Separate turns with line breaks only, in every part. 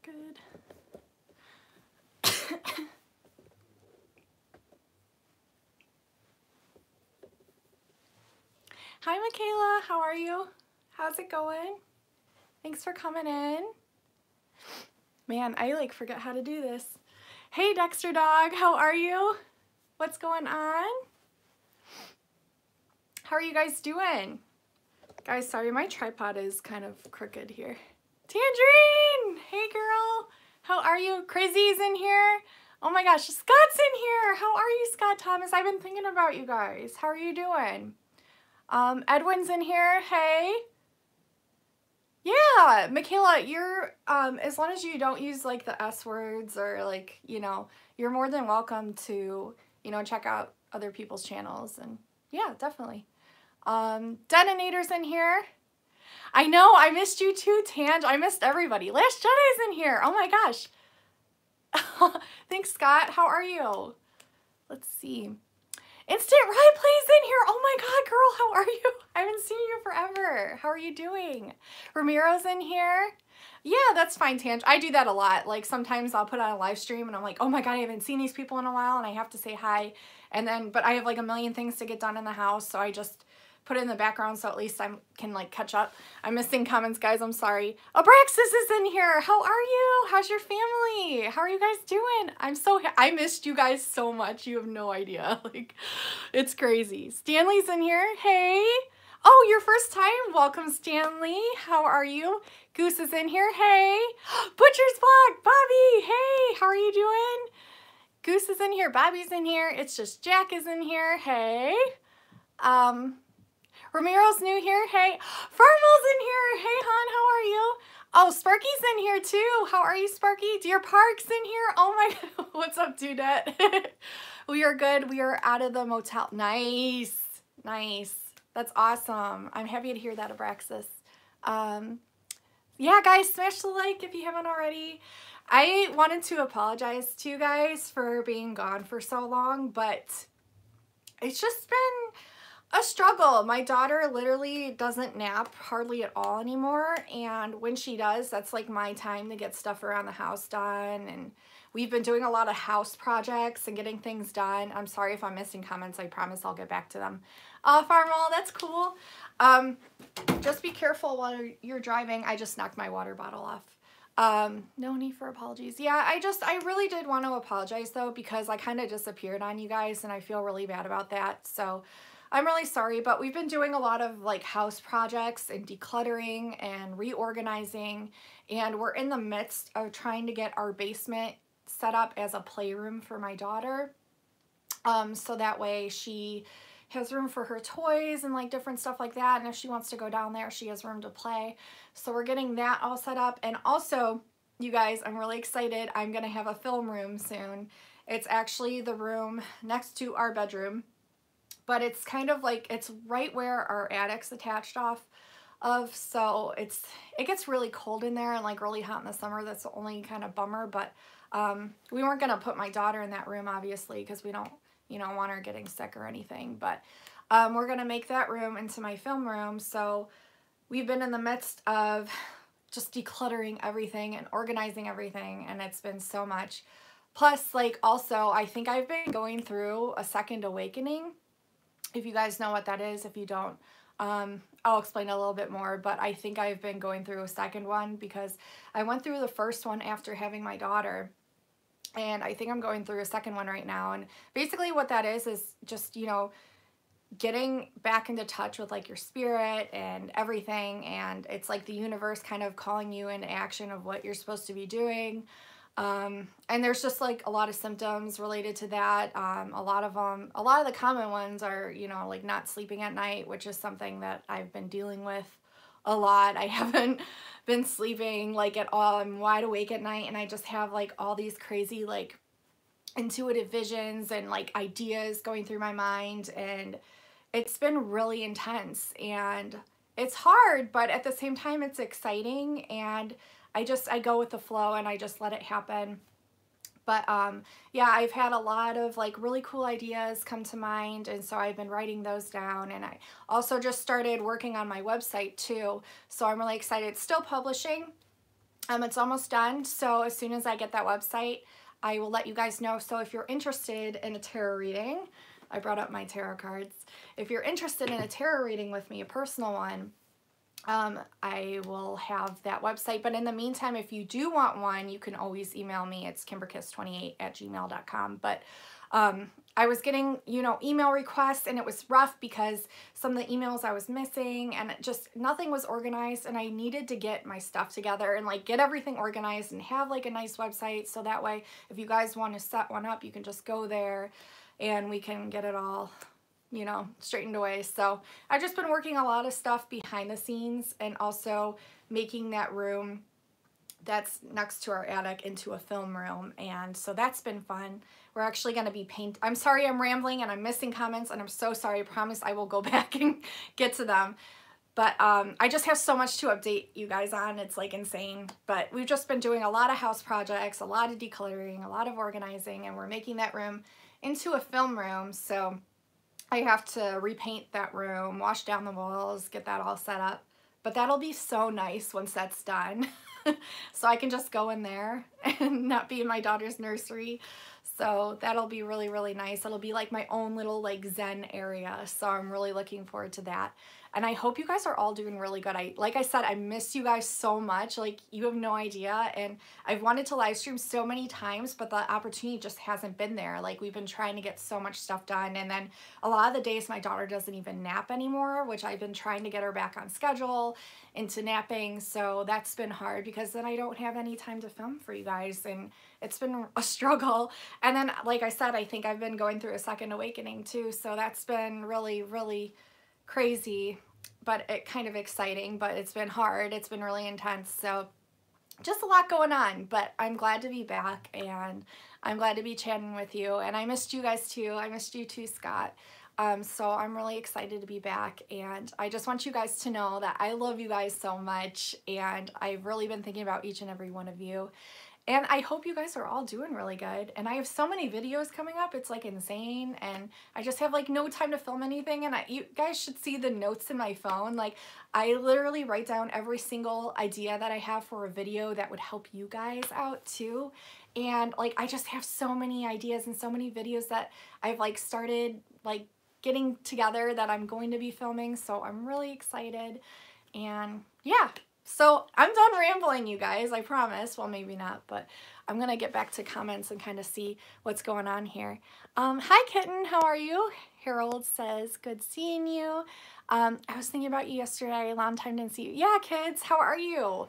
crooked. Hi, Michaela. How are you? How's it going? Thanks for coming in. Man, I like forget how to do this. Hey, Dexter Dog. How are you? What's going on? How are you guys doing? Guys, sorry, my tripod is kind of crooked here. Tangerine! Hey, girl. How are you? Crazy's in here. Oh my gosh, Scott's in here. How are you, Scott Thomas? I've been thinking about you guys. How are you doing? Edwin's in here. Hey. Yeah, Michaela, you're, as long as you don't use like the S words or like, you know, you're more than welcome to, you know, check out other people's channels and yeah, definitely. Detonator's in here. I know, I missed you too, Tange. I missed everybody. Last Jedi's in here. Oh my gosh. Thanks, Scott. How are you? Let's see. Instant Replay's in here. Oh my god, girl, how are you? I haven't seen you forever. How are you doing? Ramiro's in here. Yeah, that's fine, Tange. I do that a lot. Like sometimes I'll put on a live stream and I'm like, oh my god, I haven't seen these people in a while and I have to say hi. And then, but I have like a million things to get done in the house, so I just put it in the background so at least I can like catch up. I'm missing comments, guys. I'm sorry. Abraxas is in here. How are you? How's your family? How are you guys doing? I missed you guys so much. You have no idea. Like, it's crazy. Stanley's in here. Hey. Oh, your first time? Welcome, Stanley. How are you? Goose is in here. Hey. Butcher's Vlog. Bobby. Hey. How are you doing? Goose is in here. Bobby's in here. It's just Jack is in here. Hey. Ramiro's new here. Hey. Farmel's in here. Hey, hon. How are you? Oh, Sparky's in here too. How are you, Sparky? Deer Park's in here. Oh my god. What's up, Dudette? We are good. We are out of the motel. Nice. Nice. That's awesome. I'm happy to hear that, Abraxas. Yeah, guys, smash the like if you haven't already. I wanted to apologize to you guys for being gone for so long, but it's just been a struggle. My daughter literally doesn't nap hardly at all anymore, and when she does, that's like my time to get stuff around the house done, and we've been doing a lot of house projects and getting things done. I'm sorry if I'm missing comments. I promise I'll get back to them. Farmal, that's cool. Just be careful while you're driving. I just knocked my water bottle off. No need for apologies. Yeah, I really did want to apologize though, because I kind of disappeared on you guys and I feel really bad about that. So I'm really sorry, but we've been doing a lot of like house projects and decluttering and reorganizing, and we're in the midst of trying to get our basement set up as a playroom for my daughter. So that way she has room for her toys and like different stuff like that, and if she wants to go down there, she has room to play. So we're getting that all set up. And also, you guys, I'm really excited. I'm gonna have a film room soon. It's actually the room next to our bedroom, but it's kind of like, it's right where our attic's attached off of, so it gets really cold in there and like really hot in the summer. That's the only kind of bummer, but we weren't gonna put my daughter in that room, obviously, because we don't, you know, want her getting sick or anything, but we're gonna make that room into my film room. So we've been in the midst of just decluttering everything and organizing everything, and it's been so much. Plus, like, also, I think I've been going through a second awakening. If you guys know what that is, if you don't, I'll explain a little bit more, but I think I've been going through a second one because I went through the first one after having my daughter, and I think I'm going through a second one right now. And basically what that is just, you know, getting back into touch with like your spirit and everything, and it's like the universe kind of calling you into action of what you're supposed to be doing. And there's just like a lot of symptoms related to that. A lot of the common ones are, you know, like not sleeping at night, which is something that I've been dealing with a lot. I haven't been sleeping like at all. I'm wide awake at night, and I just have like all these crazy like intuitive visions and like ideas going through my mind, and it's been really intense, and it's hard, but at the same time it's exciting, and I go with the flow and I just let it happen. But yeah, I've had a lot of like really cool ideas come to mind, and so I've been writing those down, and I also just started working on my website too, so I'm really excited. It's still publishing. It's almost done, so as soon as I get that website, I will let you guys know. So if you're interested in a tarot reading, I brought up my tarot cards. If you're interested in a tarot reading with me, a personal one, I will have that website. But in the meantime, if you do want one, you can always email me. It's kimberkiss28@gmail.com. But I was getting, you know, email requests, and it was rough because some of the emails I was missing, and just nothing was organized, and I needed to get my stuff together and like get everything organized and have like a nice website, so that way if you guys want to set one up, you can just go there and we can get it all, you know, straightened away. So I've just been working a lot of stuff behind the scenes, and also making that room that's next to our attic into a film room, and so that's been fun. We're actually going to be I'm sorry I'm rambling and I'm missing comments, and I'm so sorry. I promise I will go back and get to them. But I just have so much to update you guys on. It's like insane. But we've just been doing a lot of house projects, a lot of decluttering, a lot of organizing, and we're making that room into a film room. So I have to repaint that room, wash down the walls, get that all set up. But that'll be so nice once that's done. So I can just go in there and not be in my daughter's nursery. So that'll be really, really nice. It'll be like my own little like Zen area. So I'm really looking forward to that. And I hope you guys are all doing really good. Like I said, I miss you guys so much. Like, you have no idea. And I've wanted to live stream so many times, but the opportunity just hasn't been there. Like, we've been trying to get so much stuff done. And then a lot of the days my daughter doesn't even nap anymore, which I've been trying to get her back on schedule into napping. So that's been hard because then I don't have any time to film for you guys. And it's been a struggle. And then, like I said, I think I've been going through a second awakening too. So that's been really, really crazy, but it kind of exciting, but it's been hard. It's been really intense. So just a lot going on, but I'm glad to be back, and I'm glad to be chatting with you. And I missed you guys too. I missed you too, Scott. So I'm really excited to be back, and I just want you guys to know that I love you guys so much, and I've really been thinking about each and every one of you. And I hope you guys are all doing really good. And I have so many videos coming up. It's like insane. And I just have like no time to film anything. And you guys should see the notes in my phone. Like, I literally write down every single idea that I have for a video that would help you guys out too. And like, I just have so many ideas and so many videos that I've like started like getting together that I'm going to be filming. So I'm really excited. And yeah. So I'm done rambling, you guys, I promise. Well, maybe not, but I'm going to get back to comments and kind of see what's going on here. Hi, Kitten. How are you? Harold says, good seeing you. I was thinking about you yesterday. Long time didn't see you. Yeah, kids, how are you?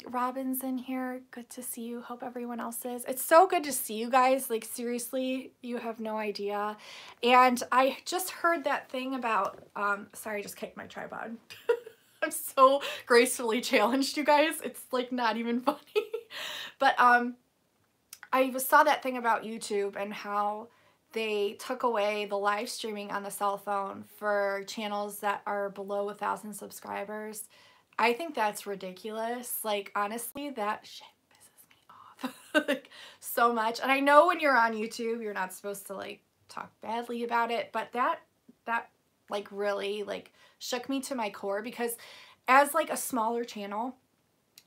Robin's in here. Good to see you. Hope everyone else is. It's so good to see you guys. Like, seriously, you have no idea. And I just heard that thing about, sorry, I just kicked my tripod. I'm so gracefully challenged, you guys. It's like not even funny. But I saw that thing about YouTube and how they took away the live streaming on the cell phone for channels that are below 1,000 subscribers. I think that's ridiculous. Like, honestly, that shit pisses me off like so much. And I know when you're on YouTube, you're not supposed to like talk badly about it, but that like really like shook me to my core, because as like a smaller channel,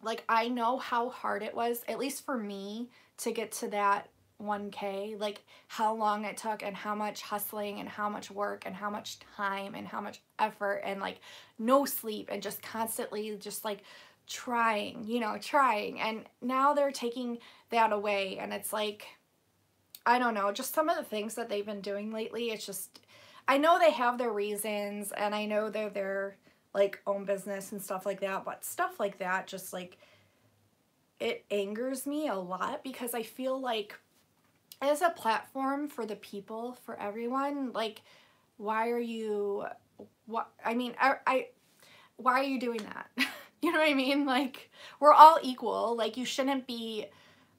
like I know how hard it was, at least for me, to get to that 1K, like how long it took and how much hustling and how much work and how much time and how much effort and like no sleep and just constantly just like trying, you know, trying. And now they're taking that away, and it's like, I don't know, just some of the things that they've been doing lately, it's just, I know they have their reasons, and I know they're their like own business and stuff like that, but stuff like that just like, it angers me a lot, because I feel like as a platform for the people, for everyone, like, why are you, what, I mean, why are you doing that? You know what I mean? Like, we're all equal. Like, you shouldn't be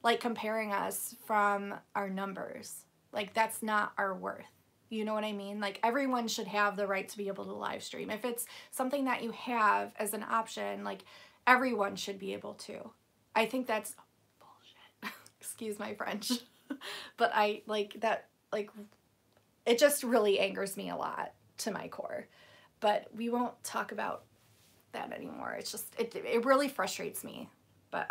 like comparing us from our numbers. Like, that's not our worth. You know what I mean? Like, everyone should have the right to be able to live stream. If it's something that you have as an option, like, everyone should be able to. I think that's bullshit. Excuse my French. But I like that, like, it just really angers me a lot to my core. But we won't talk about that anymore. It's just, it really frustrates me. but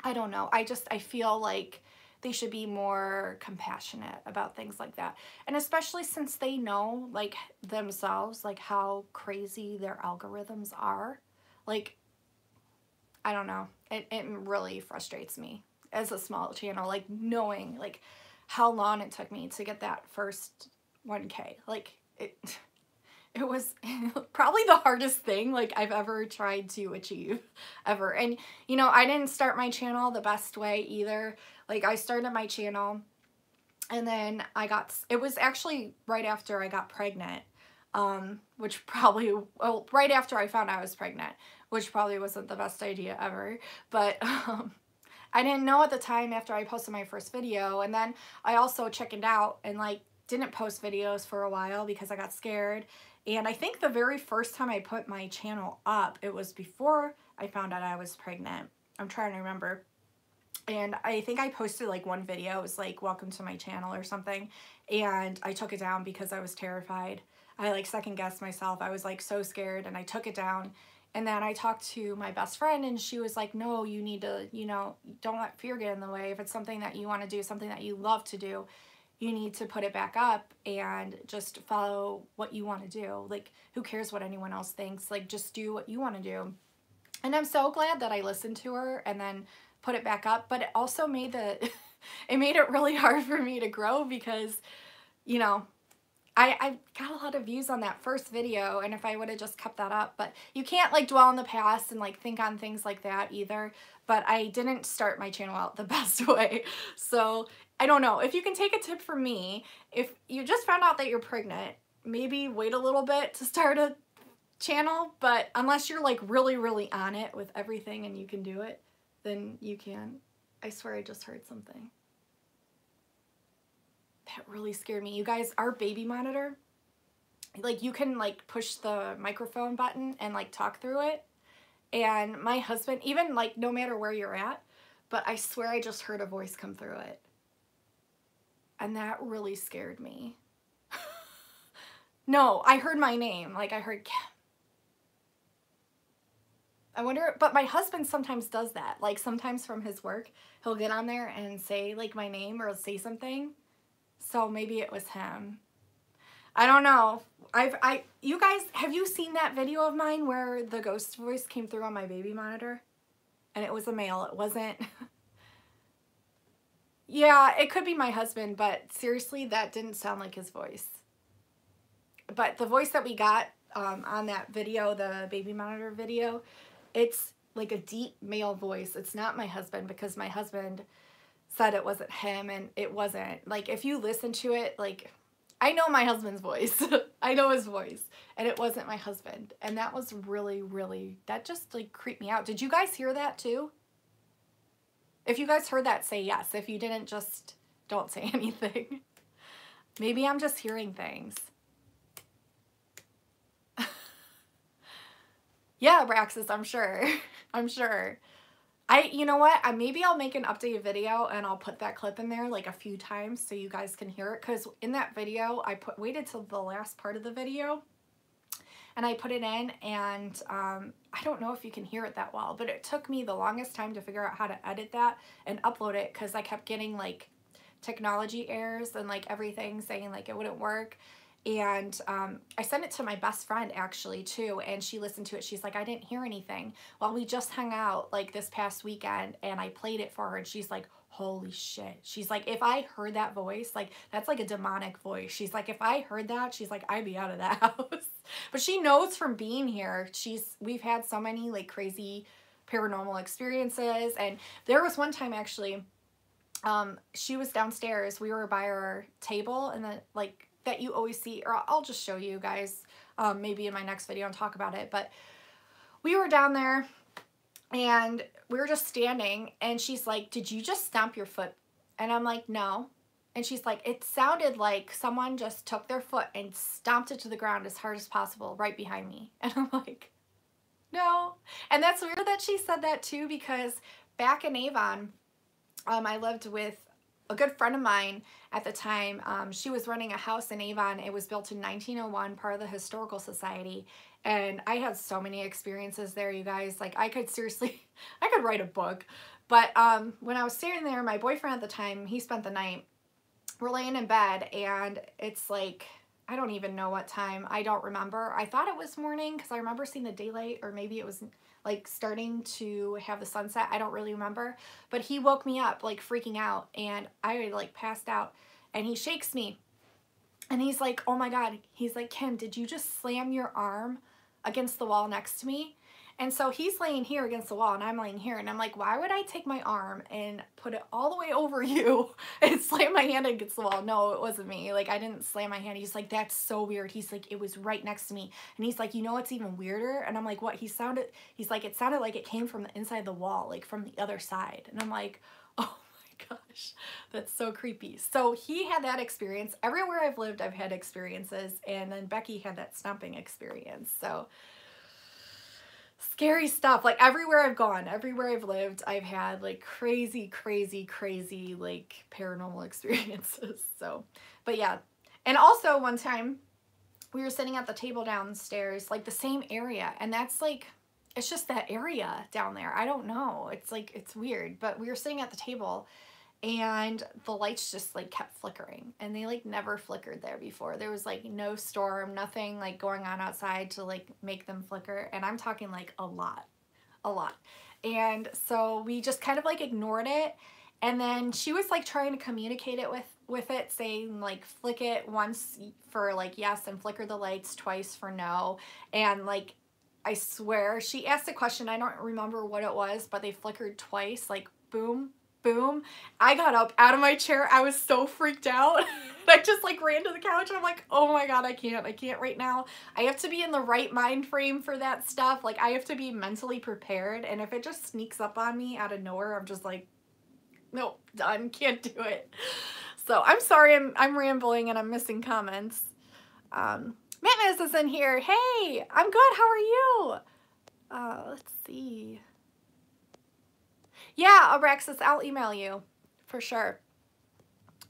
I don't know. I feel like they should be more compassionate about things like that. And especially since they know, like, themselves, like, how crazy their algorithms are. Like, I don't know. It really frustrates me as a small channel, like, knowing, like, how long it took me to get that first 1K. Like, it was probably the hardest thing, like, I've ever tried to achieve, ever. And, you know, I didn't start my channel the best way either. Like, I started my channel, and then it was actually right after I got pregnant, which probably, well, right after I found I was pregnant, which probably wasn't the best idea ever. But, I didn't know at the time after I posted my first video, and then I also chickened out and, like, didn't post videos for a while because I got scared. And I think the very first time I put my channel up, it was before I found out I was pregnant. I'm trying to remember. And I think I posted like one video. It was like, welcome to my channel or something. And I took it down because I was terrified. I like second guessed myself. I was like so scared, and I took it down. And then I talked to my best friend, and she was like, no, you need to, you know, don't let fear get in the way. If it's something that you want to do, something that you love to do, you need to put it back up and just follow what you want to do. Like, who cares what anyone else thinks? Like, just do what you want to do. And I'm so glad that I listened to her and then put it back up. But it also made it made it really hard for me to grow because, you know, I got a lot of views on that first video, and if I would have just kept that up, but you can't like dwell on the past and like think on things like that either. But I didn't start my channel out the best way. So I don't know. If you can take a tip from me, if you just found out that you're pregnant, maybe wait a little bit to start a channel, but unless you're like really, really on it with everything and you can do it, then you can. I swear I just heard something. That really scared me. You guys, our baby monitor, like you can like push the microphone button and like talk through it. And my husband, even like no matter where you're at, but I swear I just heard a voice come through it. And that really scared me. No, I heard my name. Like I heard Kim. I wonder, but my husband sometimes does that. Like sometimes from his work, he'll get on there and say like my name or say something. So maybe it was him. I don't know. You guys, have you seen that video of mine where the ghost voice came through on my baby monitor? And it was a male. It wasn't. Yeah, it could be my husband, but seriously, that didn't sound like his voice. But the voice that we got on that video, the baby monitor video, it's like a deep male voice. It's not my husband because my husband said it wasn't him, and it wasn't. Like, if you listen to it, like, I know my husband's voice. I know his voice, and it wasn't my husband. And that was really, really, that just, like, creeped me out. Did you guys hear that, too? If you guys heard that, say yes. If you didn't, just don't say anything. Maybe I'm just hearing things. Yeah, Braxis, I'm sure. I'm sure. You know what? Maybe I'll make an updated video and I'll put that clip in there like a few times so you guys can hear it. Because in that video, I waited till the last part of the video and I put it in, and I don't know if you can hear it that well, but it took me the longest time to figure out how to edit that and upload it because I kept getting like technology errors and like everything saying like it wouldn't work. And I sent it to my best friend actually too, and she listened to it. She's like, I didn't hear anything. Well, we just hung out like this past weekend and I played it for her, and she's like, holy shit. She's like, if I heard that voice, like that's like a demonic voice. She's like, if I heard that, she's like, I'd be out of the house. But she knows from being here, we've had so many like crazy paranormal experiences. And there was one time actually, she was downstairs. We were by our table, and then like, that you always see, or I'll just show you guys maybe in my next video and talk about it. But we were down there and we were just standing, and she's like, did you just stomp your foot? And I'm like, no. And she's like, it sounded like someone just took their foot and stomped it to the ground as hard as possible right behind me. And I'm like, no. And that's weird that she said that too, because back in Avon, I lived with a good friend of mine at the time, she was running a house in Avon. It was built in 1901, part of the Historical Society. And I had so many experiences there, you guys. Like, I could seriously, I could write a book. But when I was staying there, my boyfriend at the time, he spent the night. We're laying in bed, and it's like, I don't even know what time. I don't remember. I thought it was morning because I remember seeing the daylight, or maybe it was like starting to have the sunset. I don't really remember. But he woke me up like freaking out, and I like passed out, and he shakes me, and he's like, oh my God. He's like, Kim, did you just slam your arm against the wall next to me? And so he's laying here against the wall, and I'm laying here, and I'm like, why would I take my arm and put it all the way over you and slam my hand against the wall? No, it wasn't me. Like, I didn't slam my hand. He's like, that's so weird. He's like, it was right next to me. And he's like, you know what's even weirder? And I'm like, what? He's like, it sounded like it came from the inside of the wall, like from the other side. And I'm like, oh my gosh, that's so creepy. So he had that experience. Everywhere I've lived, I've had experiences. And then Becky had that stomping experience. So scary stuff. Like, everywhere I've gone, everywhere I've lived, I've had like crazy, crazy, crazy like paranormal experiences. So, but yeah. And also one time we were sitting at the table downstairs, like the same area, and that's like, it's just that area down there. I don't know. It's like, it's weird, but we were sitting at the table, and the lights just like kept flickering, and they like never flickered there before. There was like no storm, nothing like going on outside to like make them flicker. And I'm talking like a lot. And so we just kind of like ignored it. And then she was like trying to communicate it with it, saying like, flick it once for like yes, and flicker the lights twice for no. And like, I swear she asked a question. I don't remember what it was, but they flickered twice, like boom, boom. I got up out of my chair. I was so freaked out. I just like ran to the couch. I'm like, oh my God, I can't right now. I have to be in the right mind frame for that stuff. Like, I have to be mentally prepared. And if it just sneaks up on me out of nowhere, I'm just like, nope, done, can't do it. So I'm sorry, I'm rambling and I'm missing comments. Matmas is in here. Hey, I'm good. How are you? Let's see. Yeah, Abraxas, I'll email you for sure.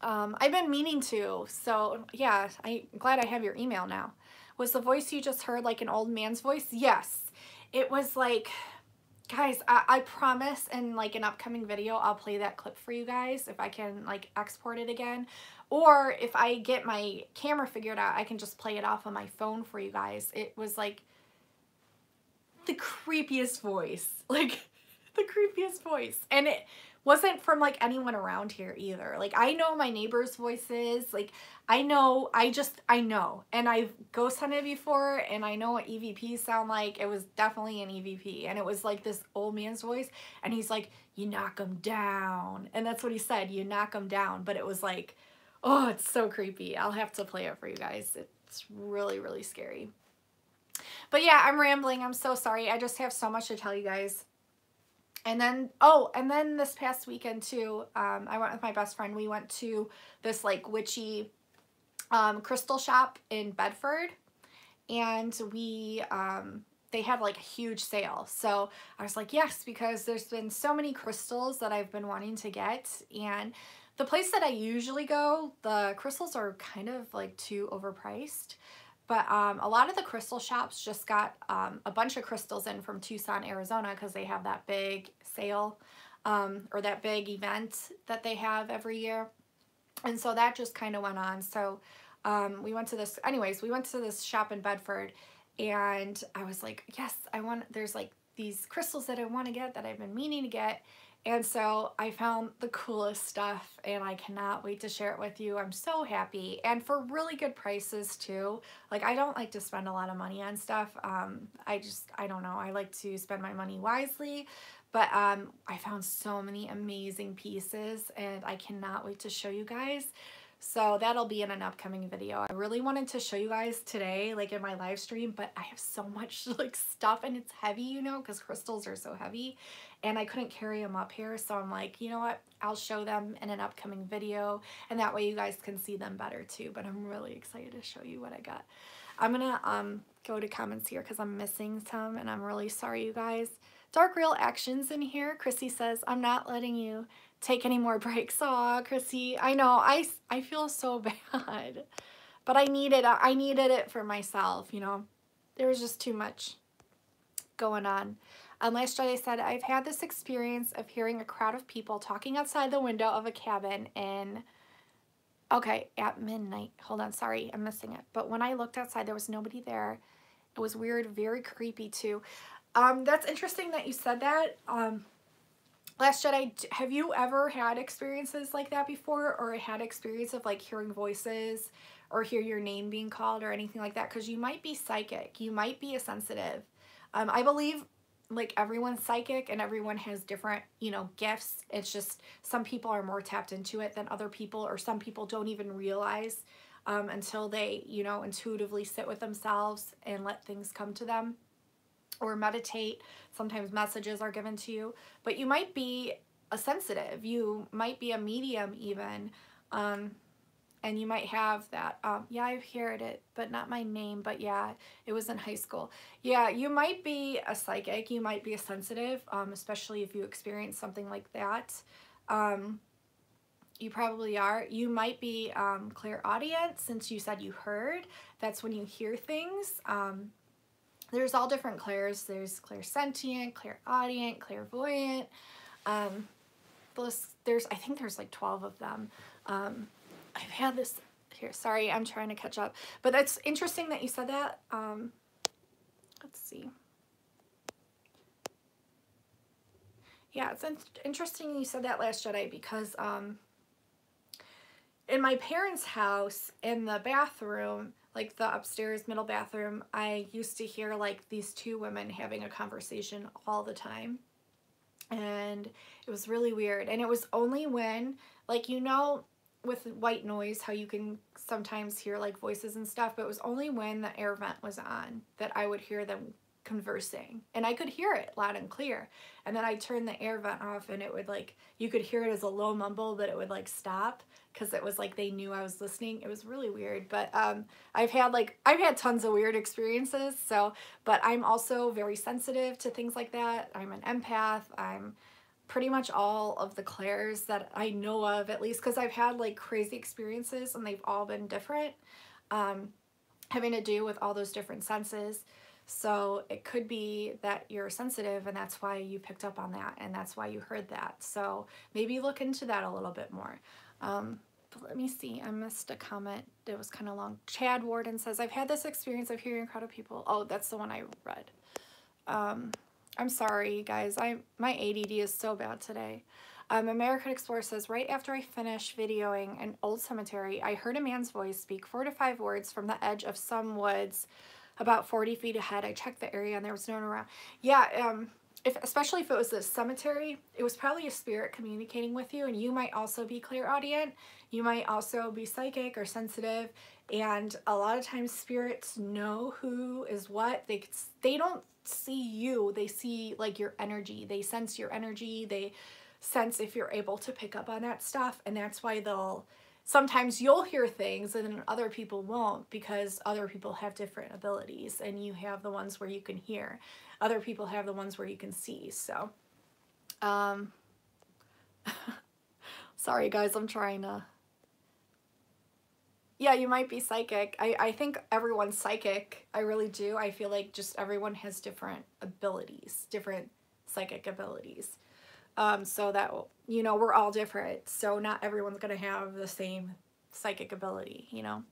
I've been meaning to, so yeah, I'm glad I have your email now. Was the voice you just heard like an old man's voice? Yes. It was like, guys, I promise in like an upcoming video, I'll play that clip for you guys if I can like export it again. Or if I get my camera figured out, I can just play it off on my phone for you guys. It was like the creepiest voice, like the creepiest voice. And it wasn't from like anyone around here either. Like, I know my neighbor's voices. Like, I know, I know. And I've ghost hunted before, and I know what EVPs sound like. It was definitely an EVP. And it was like this old man's voice. And he's like, you knock them down. And that's what he said, you knock them down. But it was like, oh, it's so creepy. I'll have to play it for you guys. It's really, really scary. But yeah, I'm rambling. I'm so sorry. I just have so much to tell you guys. And then, oh, and then this past weekend too, I went with my best friend. We went to this like witchy crystal shop in Bedford, and we, they had like a huge sale. So I was like, yes, because there's been so many crystals that I've been wanting to get. And the place that I usually go, the crystals are kind of like too overpriced. But a lot of the crystal shops just got a bunch of crystals in from Tucson, Arizona, because they have that big sale or that big event that they have every year. And so that just kind of went on. So we went to this, anyways, we went to this shop in Bedford, and I was like, yes, there's like these crystals that I want to get that I've been meaning to get. And so I found the coolest stuff, and I cannot wait to share it with you. I'm so happy, and for really good prices too. Like, I don't like to spend a lot of money on stuff. I don't know. I like to spend my money wisely, but I found so many amazing pieces, and I cannot wait to show you guys. So that'll be in an upcoming video. I really wanted to show you guys today, like in my live stream, but I have so much like stuff, and it's heavy, you know, because crystals are so heavy, and I couldn't carry them up here. So I'm like, you know what? I'll show them in an upcoming video, and that way you guys can see them better too. But I'm really excited to show you what I got. I'm gonna go to comments here because I'm missing some, and I'm really sorry, you guys. Dark Real Actions in here. Chrissy says, I'm not letting you take any more breaks. Aw, Chrissy, I know, I feel so bad, but I needed it for myself, you know. There was just too much going on. Last July said, I've had this experience of hearing a crowd of people talking outside the window of a cabin in, okay, at midnight. Hold on, sorry, I'm missing it. But when I looked outside, there was nobody there. It was weird, very creepy too. That's interesting that you said that. Last Jedi, have you ever had experiences like that before, or had experience of like hearing voices or hear your name being called or anything like that? Because you might be psychic, you might be a sensitive. I believe like everyone's psychic and everyone has different, you know, gifts. It's just some people are more tapped into it than other people, or some people don't even realize until they, you know, intuitively sit with themselves and let things come to them, or meditate. Sometimes messages are given to you, but you might be a sensitive, you might be a medium even, and you might have that. Yeah, I've heard it, but not my name, but yeah, it was in high school. Yeah, you might be a psychic, you might be a sensitive, especially if you experience something like that. You probably are. You might be clairaudient, since you said you heard. That's when you hear things. There's all different clairs. There's clairsentient, clairaudient, clairvoyant. I think there's like 12 of them. I've had this here. Sorry, I'm trying to catch up. But that's interesting that you said that. Let's see. Yeah, it's interesting you said that, Last Jedi, because in my parents' house, in the bathroom, like the upstairs middle bathroom, I used to hear like these two women having a conversation all the time. And it was really weird. And it was only when, like, you know, with white noise, how you can sometimes hear like voices and stuff, but it was only when the air vent was on that I would hear them conversing, and I could hear it loud and clear. And then I'd turn the air vent off, and it would like, you could hear it as a low mumble, but it would like stop, because it was like they knew I was listening. It was really weird. But I've had tons of weird experiences. So, but I'm also very sensitive to things like that. I'm an empath. I'm pretty much all of the clairs that I know of, at least, because I've had like crazy experiences and they've all been different, having to do with all those different senses. So it could be that you're sensitive and that's why you picked up on that, and that's why you heard that. So maybe look into that a little bit more. But let me see, I missed a comment that was kind of long. Chad Warden says, I've had this experience of hearing a crowd of people. Oh, that's the one I read. I'm sorry, guys. My ADD is so bad today. American Explorer says, right after I finished videoing an old cemetery, I heard a man's voice speak 4 to 5 words from the edge of some woods about 40 feet ahead. I checked the area and there was no one around. Yeah, especially if it was a cemetery, it was probably a spirit communicating with you, and you might also be clairaudient. You might also be psychic or sensitive, and a lot of times spirits know who is what. They don't see you, they see like your energy. They sense your energy. They sense if you're able to pick up on that stuff, and that's why sometimes you'll hear things and other people won't, because other people have different abilities, and you have the ones where you can hear. Other people have the ones where you can see. So, sorry guys, I'm trying to, yeah, you might be psychic. I think everyone's psychic. I really do. I feel like just everyone has different abilities, different psychic abilities. So that, you know, we're all different. So not everyone's going to have the same psychic ability, you know.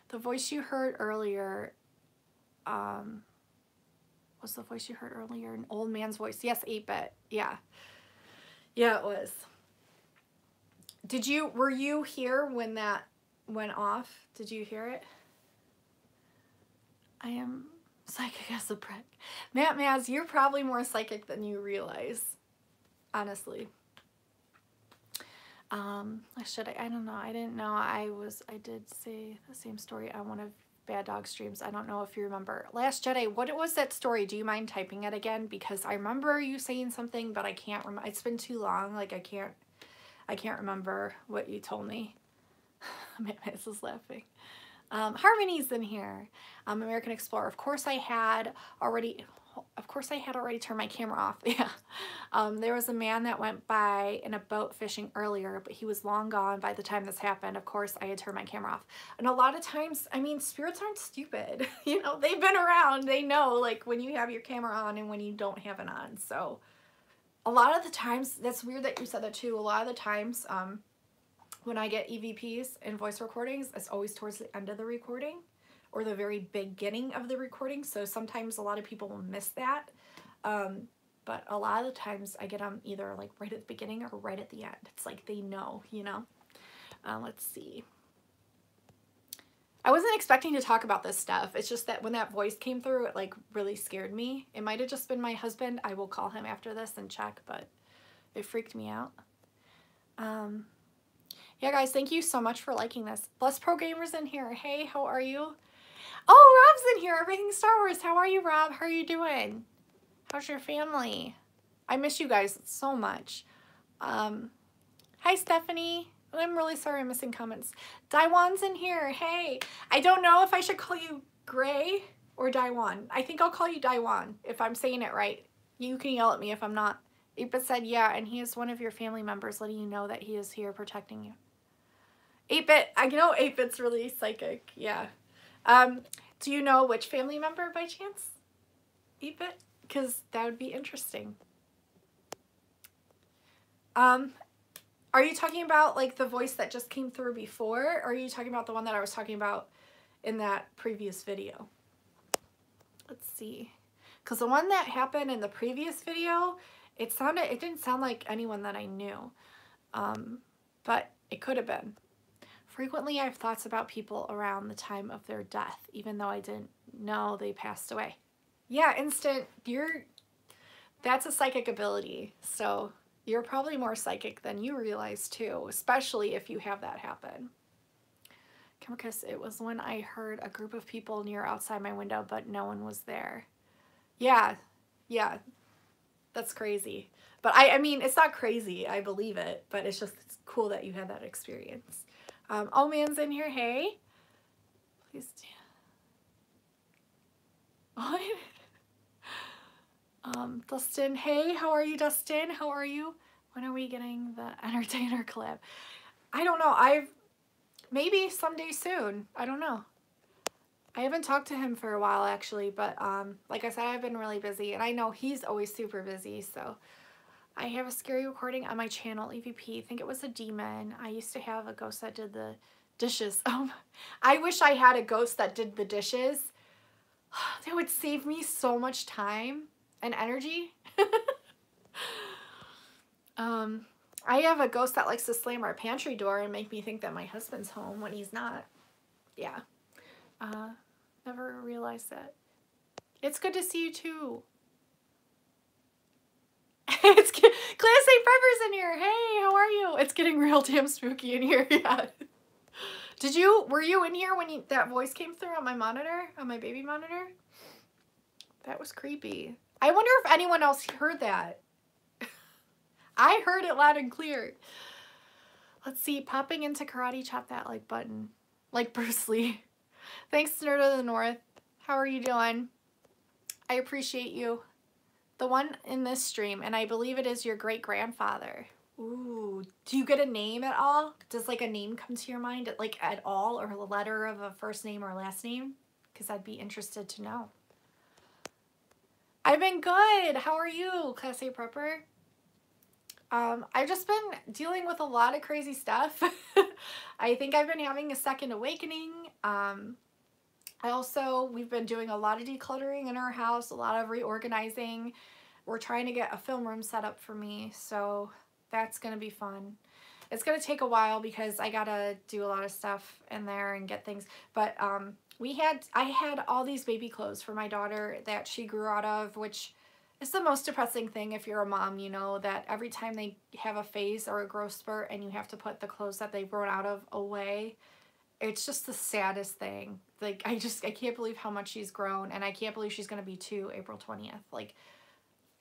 The voice you heard earlier, was the voice you heard earlier an old man's voice? Yes, 8-bit. Yeah. Yeah, it was. Were you here when that went off? Did you hear it? I am psychic as a brick. Matt Maz, you're probably more psychic than you realize, honestly. I don't know. I didn't know I did say the same story on one of Bad Dog streams. I don't know if you remember. Last Jedi, what was that story? Do you mind typing it again? Because I remember you saying something, but I can't remember. It's been too long. Like I can't remember what you told me. Matt Maz is laughing. Harmony's in here. American Explorer. Of course I had already, of course I had already turned my camera off. Yeah. There was a man that went by in a boat fishing earlier, but he was long gone by the time this happened. Of course, I had turned my camera off. And a lot of times, I mean, spirits aren't stupid. You know, they've been around. They know, like, when you have your camera on and when you don't have it on. So a lot of the times, that's weird that you said that too. A lot of the times, when I get EVPs and voice recordings, it's always towards the end of the recording or the very beginning of the recording. So sometimes a lot of people will miss that. But a lot of the times I get them either like right at the beginning or right at the end. It's like they know, you know. Let's see. I wasn't expecting to talk about this stuff. It's just that when that voice came through, it like really scared me. It might have just been my husband. I will call him after this and check, but it freaked me out. Yeah, guys, thank you so much for liking this. Bless Pro Gamers in here. Hey, how are you? Oh, Rob's in here. Everything Star Wars. How are you, Rob? How are you doing? How's your family? I miss you guys so much. Hi, Stephanie. I'm really sorry I'm missing comments. Daiwan's in here. Hey, I don't know if I should call you Gray or Daiwan. I think I'll call you Daiwan if I'm saying it right. You can yell at me if I'm not. 8-Bit said, yeah, and he is one of your family members, letting you know that he is here protecting you. 8-Bit, I know 8-Bit's really psychic. Yeah. Do you know which family member by chance? 8-Bit? Because that would be interesting. Are you talking about like the voice that just came through before? Or are you talking about the one that I was talking about in that previous video? Let's see. Because the one that happened in the previous video, it didn't sound like anyone that I knew. But it could have been. Frequently, I have thoughts about people around the time of their death, even though I didn't know they passed away. Yeah, instant. That's a psychic ability. So you're probably more psychic than you realize too, especially if you have that happen. Camarcus, it was when I heard a group of people near outside my window, but no one was there. Yeah, yeah, that's crazy. But I mean, it's not crazy. I believe it, but it's cool that you had that experience. Oh, man's in here. Hey, please. What? Dustin, hey, how are you, Dustin? How are you? When are we getting the entertainer clip? I don't know. Maybe someday soon. I don't know. I haven't talked to him for a while actually, but like I said, I've been really busy and I know he's always super busy. So I have a scary recording on my channel, EVP. I think it was a demon. I used to have a ghost that did the dishes. I wish I had a ghost that did the dishes. That would save me so much time and energy. I have a ghost that likes to slam our pantry door and make me think that my husband's home when he's not. Yeah. Never realized that. It's good to see you too. It's Class A Preppers in here. Hey, how are you? It's getting real damn spooky in here. Yeah. Were you in here when that voice came through on my monitor, on my baby monitor? That was creepy. I wonder if anyone else heard that. I heard it loud and clear. Let's see, popping into karate chop that like button. Like Bruce Lee. Thanks, Nerd of the North. How are you doing? I appreciate you. The one in this stream, and I believe it is your great-grandfather. Ooh, do you get a name at all? Does like a name come to your mind like at all, or a letter of a first name or last name? Because I'd be interested to know. I've been good. How are you, Class A Prepper? I've just been dealing with a lot of crazy stuff. I think I've been having a second awakening. We've been doing a lot of decluttering in our house, a lot of reorganizing. We're trying to get a film room set up for me, so that's going to be fun. It's going to take a while because I got to do a lot of stuff in there and get things. But I had all these baby clothes for my daughter that she grew out of, which is the most depressing thing if you're a mom, you know, that every time they have a phase or a growth spurt and you have to put the clothes that they've grown out of away. It's just the saddest thing. Like, I can't believe how much she's grown, and I can't believe she's going to be 2 April 20th. Like,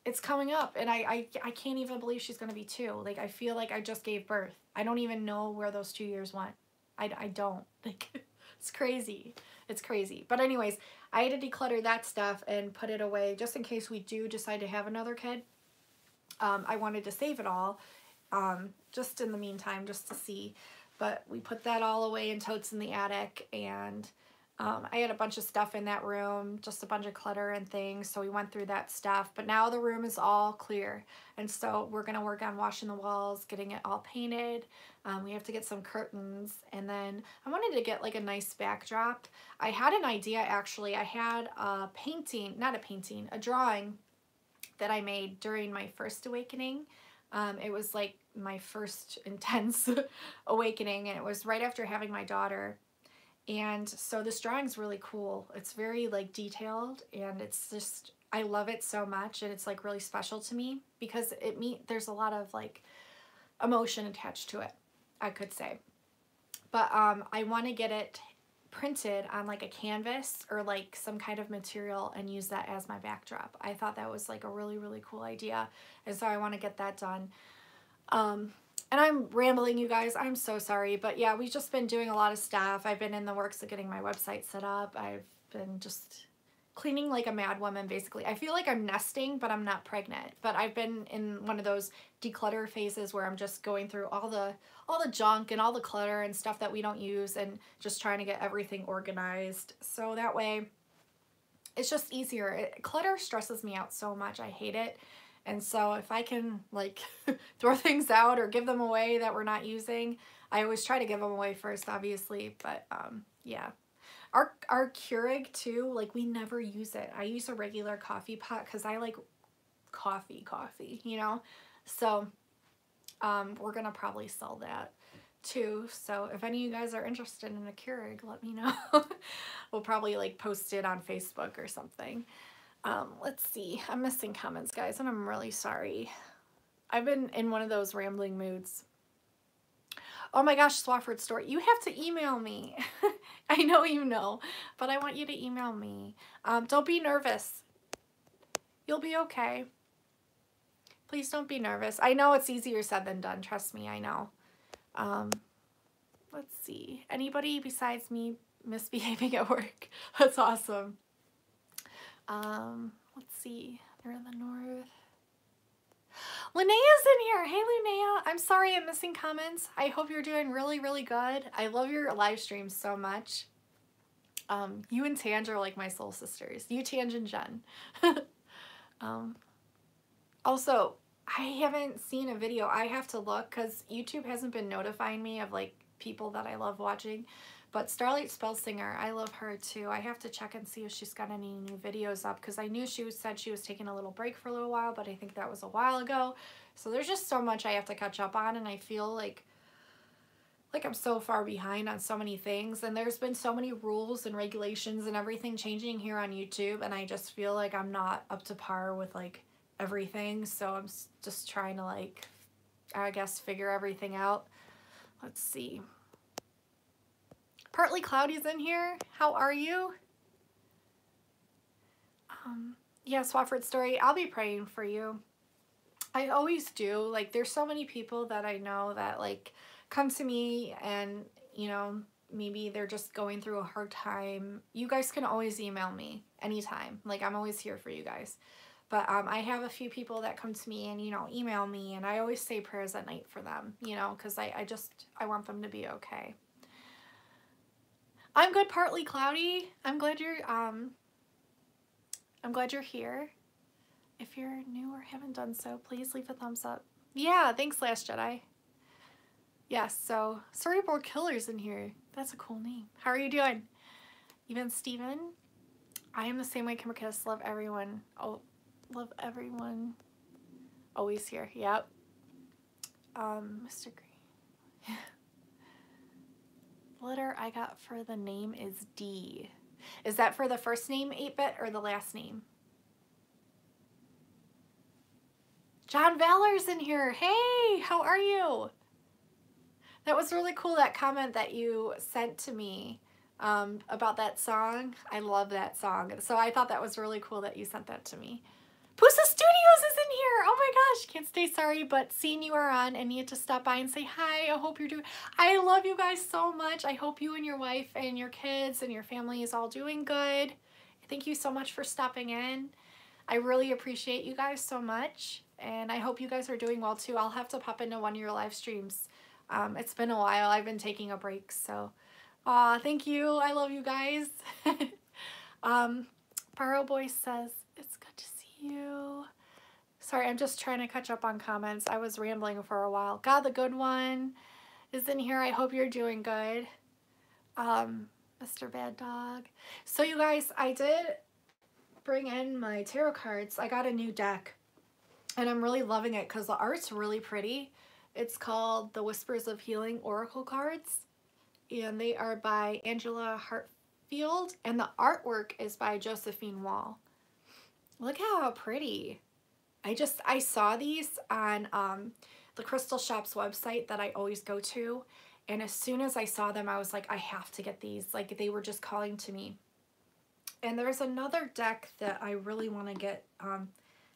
it's coming up, and I can't even believe she's going to be 2. Like, I feel like I just gave birth. I don't even know where those 2 years went. I don't. Like, It's crazy. It's crazy. But anyways, I had to declutter that stuff and put it away just in case we do decide to have another kid. I wanted to save it all, just in the meantime, just to see. But we put that all away in totes in the attic, and I had a bunch of stuff in that room, just a bunch of clutter and things, so we went through that stuff. But now the room is all clear, and so we're going to work on washing the walls, getting it all painted. We have to get some curtains, and then I wanted to get like a nice backdrop. I had an idea, actually. I had a painting, not a painting, a drawing that I made during my first awakening. It was like my first intense awakening, and it was right after having my daughter. And so this drawing's really cool. It's very like detailed, and it's just, I love it so much, and it's like really special to me because there's a lot of like emotion attached to it, I could say. But I want to get it printed on like a canvas or like some kind of material and use that as my backdrop. I thought that was like a really, really cool idea, and so I want to get that done. And I'm rambling, you guys. I'm so sorry. But yeah, we've just been doing a lot of stuff. I've been in the works of getting my website set up. I've been just cleaning like a mad woman, basically. I feel like I'm nesting, but I'm not pregnant. But I've been in one of those declutter phases where I'm just going through all the junk and all the clutter and stuff that we don't use, and just trying to get everything organized. So that way it's just easier. Clutter stresses me out so much. I hate it. And so if I can like throw things out or give them away that we're not using, I always try to give them away first, obviously. But yeah, our Keurig too, like we never use it. I use a regular coffee pot because I like coffee, you know. So we're gonna probably sell that too. So if any of you guys are interested in a Keurig, let me know. We'll probably like post it on Facebook or something. Let's see. I'm missing comments, guys, and I'm really sorry. I've been in one of those rambling moods. Oh my gosh, Swafford Story. You have to email me. I know you know, but I want you to email me. Don't be nervous. You'll be okay. Please don't be nervous. I know it's easier said than done. Trust me, I know. Let's see. Anybody besides me misbehaving at work? That's awesome. Let's see. They're in the north. Linnea's in here. Hey, Linnea. I'm sorry I'm missing comments. I hope you're doing really, really good. I love your live streams so much. You and Tange are like my soul sisters. You, Tange, and Jen. Also, I haven't seen a video. I have to look because YouTube hasn't been notifying me of like people that I love watching. But Starlight Spell Singer, I love her too. I have to check and see if she's got any new videos up because I knew she said she was taking a little break for a little while, but I think that was a while ago. So there's just so much I have to catch up on, and I feel like I'm so far behind on so many things, and there's been so many rules and regulations and everything changing here on YouTube, and I just feel like I'm not up to par with like everything. So I'm just trying to like, I guess, figure everything out. Let's see. Partly Cloudy's in here. How are you? Yeah, Swafford Story. I'll be praying for you. I always do. Like, there's so many people that I know that like come to me and, you know, maybe they're just going through a hard time. You guys can always email me anytime. Like, I'm always here for you guys. But I have a few people that come to me and, you know, email me, and I always say prayers at night for them, you know, because I want them to be okay. I'm good, Partly Cloudy. I'm glad you're here. If you're new or haven't done so, please leave a thumbs up. Yeah, thanks, Last Jedi. Yes, so Cerebral Killer's in here. That's a cool name. How are you doing? Even Steven? I am the same way, Kimber Kiss. Love everyone. Oh, love everyone. Always here. Yep. Mr. Green. The letter I got for the name is D. Is that for the first name, 8-bit, or the last name? John Valor's in here. Hey, how are you? That was really cool, that comment that you sent to me about that song. I love that song. So I thought that was really cool that you sent that to me. Pusa Studios is in Oh my gosh, can't stay sorry, but seeing you are on and needed to stop by and say hi. I hope you're doing, I love you guys so much. I hope you and your wife and your kids and your family is all doing good. Thank you so much for stopping in. I really appreciate you guys so much, and I hope you guys are doing well too. I'll have to pop into one of your live streams. It's been a while. I've been taking a break, so thank you. I love you guys. Borrow Boy says, it's good to see you. Sorry, I'm just trying to catch up on comments. I was rambling for a while. God, the good one is in here. I hope you're doing good. Mr. Bad Dog. So you guys, I did bring in my tarot cards. I got a new deck and I'm really loving it because the art's really pretty. It's called the Whispers of Healing Oracle Cards, and they are by Angela Hartfield, and the artwork is by Josephine Wall. Look how pretty. I saw these on the Crystal Shop's website that I always go to, and as soon as I saw them, I was like, I have to get these. Like, they were just calling to me. And there's another deck that I really want to get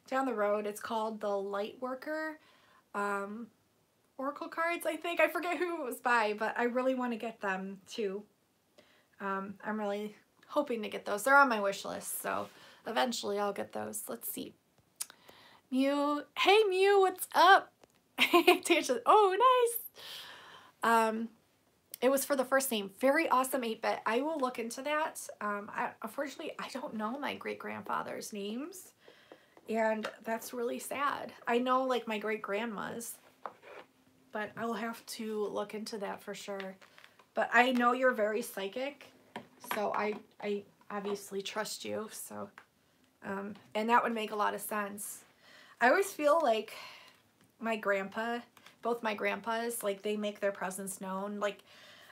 down the road. It's called the Lightworker Oracle Cards, I think. I forget who it was by, but I really want to get them too. I'm really hoping to get those. They're on my wish list, so eventually I'll get those. Let's see. Mew. Hey, Mew, what's up? Tasha. Oh, nice. It was for the first name. Very awesome 8-bit. I will look into that. Unfortunately, I don't know my great-grandfather's names, and that's really sad. I know, like, my great-grandma's, but I'll have to look into that for sure. But I know you're very psychic, so I obviously trust you, so, and that would make a lot of sense. I always feel like my grandpa, both my grandpas, like, they make their presence known. Like,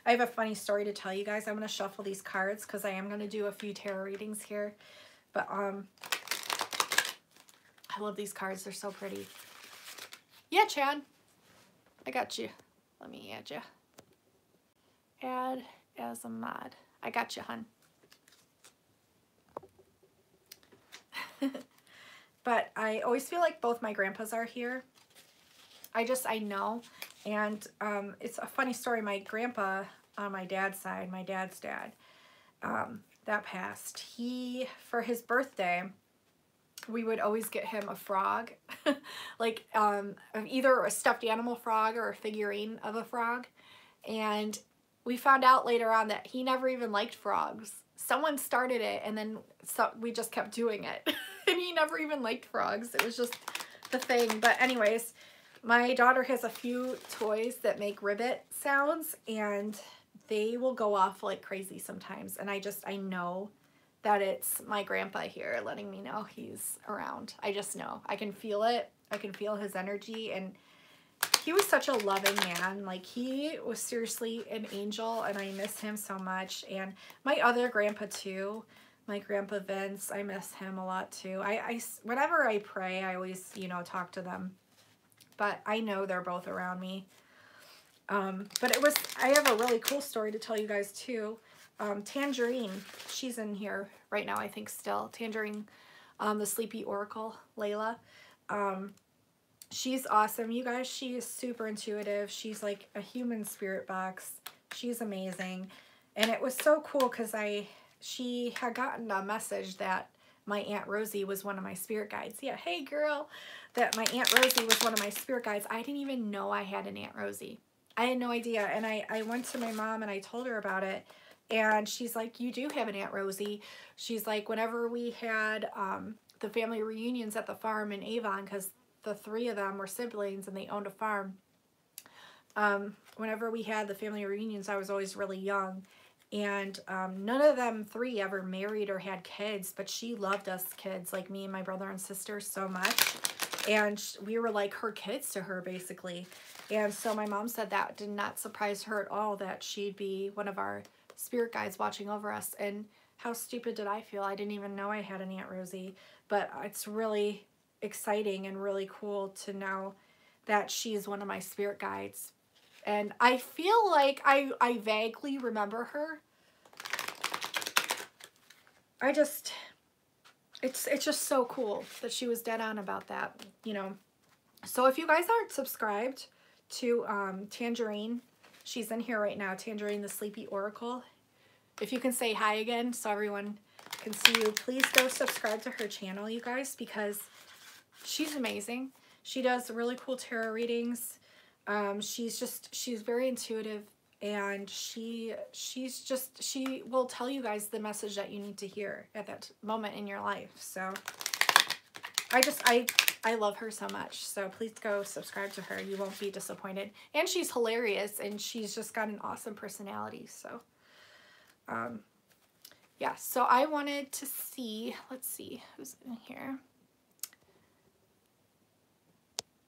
I have a funny story to tell you guys. I'm going to shuffle these cards because I am going to do a few tarot readings here. But I love these cards. They're so pretty. Yeah, Chad. I got you. Let me add you. Add as a mod. I got you, hun. But I always feel like both my grandpas are here. I know. And it's a funny story. My grandpa on my dad's side, my dad's dad, that passed. For his birthday, we would always get him a frog, like either a stuffed animal frog or a figurine of a frog. And we found out later on that he never even liked frogs. Someone started it, and then we just kept doing it. And he never even liked frogs. It was just the thing. But anyways, my daughter has a few toys that make ribbit sounds, and they will go off like crazy sometimes. And I know that it's my grandpa here letting me know he's around. I just know. I can feel it. I can feel his energy. And he was such a loving man. Like, he was seriously an angel, and I miss him so much. And my other grandpa too, my grandpa Vince, I miss him a lot too. Whenever I pray, I always, you know, talk to them. But I know they're both around me. But I have a really cool story to tell you guys too. Tangerine, she's in here right now, I think still. Tangerine, the Sleepy Oracle, Layla. She's awesome. You guys, she is super intuitive. She's like a human spirit box. She's amazing. And it was so cool because she had gotten a message that my Aunt Rosie was one of my spirit guides. Yeah, hey girl. That my Aunt Rosie was one of my spirit guides. I didn't even know I had an Aunt Rosie. I had no idea. And I went to my mom and I told her about it. And she's like, you do have an Aunt Rosie. She's like, whenever we had the family reunions at the farm in Avon, because the 3 of them were siblings and they owned a farm. Whenever we had the family reunions, I was always really young. And none of them 3 ever married or had kids, but she loved us kids, like me and my brother and sister, so much. And we were like her kids to her, basically. And so my mom said that did not surprise her at all, that she'd be one of our spirit guides watching over us. And how stupid did I feel? I didn't even know I had an Aunt Rosie. But it's really exciting and really cool to know that she's one of my spirit guides. And I feel like I vaguely remember her. it's just so cool that she was dead on about that, you know. So if you guys aren't subscribed to Tangerine, she's in here right now, Tangerine the Sleepy Oracle. If you can say hi again so everyone can see you, please go subscribe to her channel, you guys, because she's amazing. She does really cool tarot readings. She's very intuitive, and she will tell you guys the message that you need to hear at that moment in your life. So I love her so much. So please go subscribe to her. You won't be disappointed. And she's hilarious, and she's just got an awesome personality. So yeah, so I wanted to see, let's see who's in here.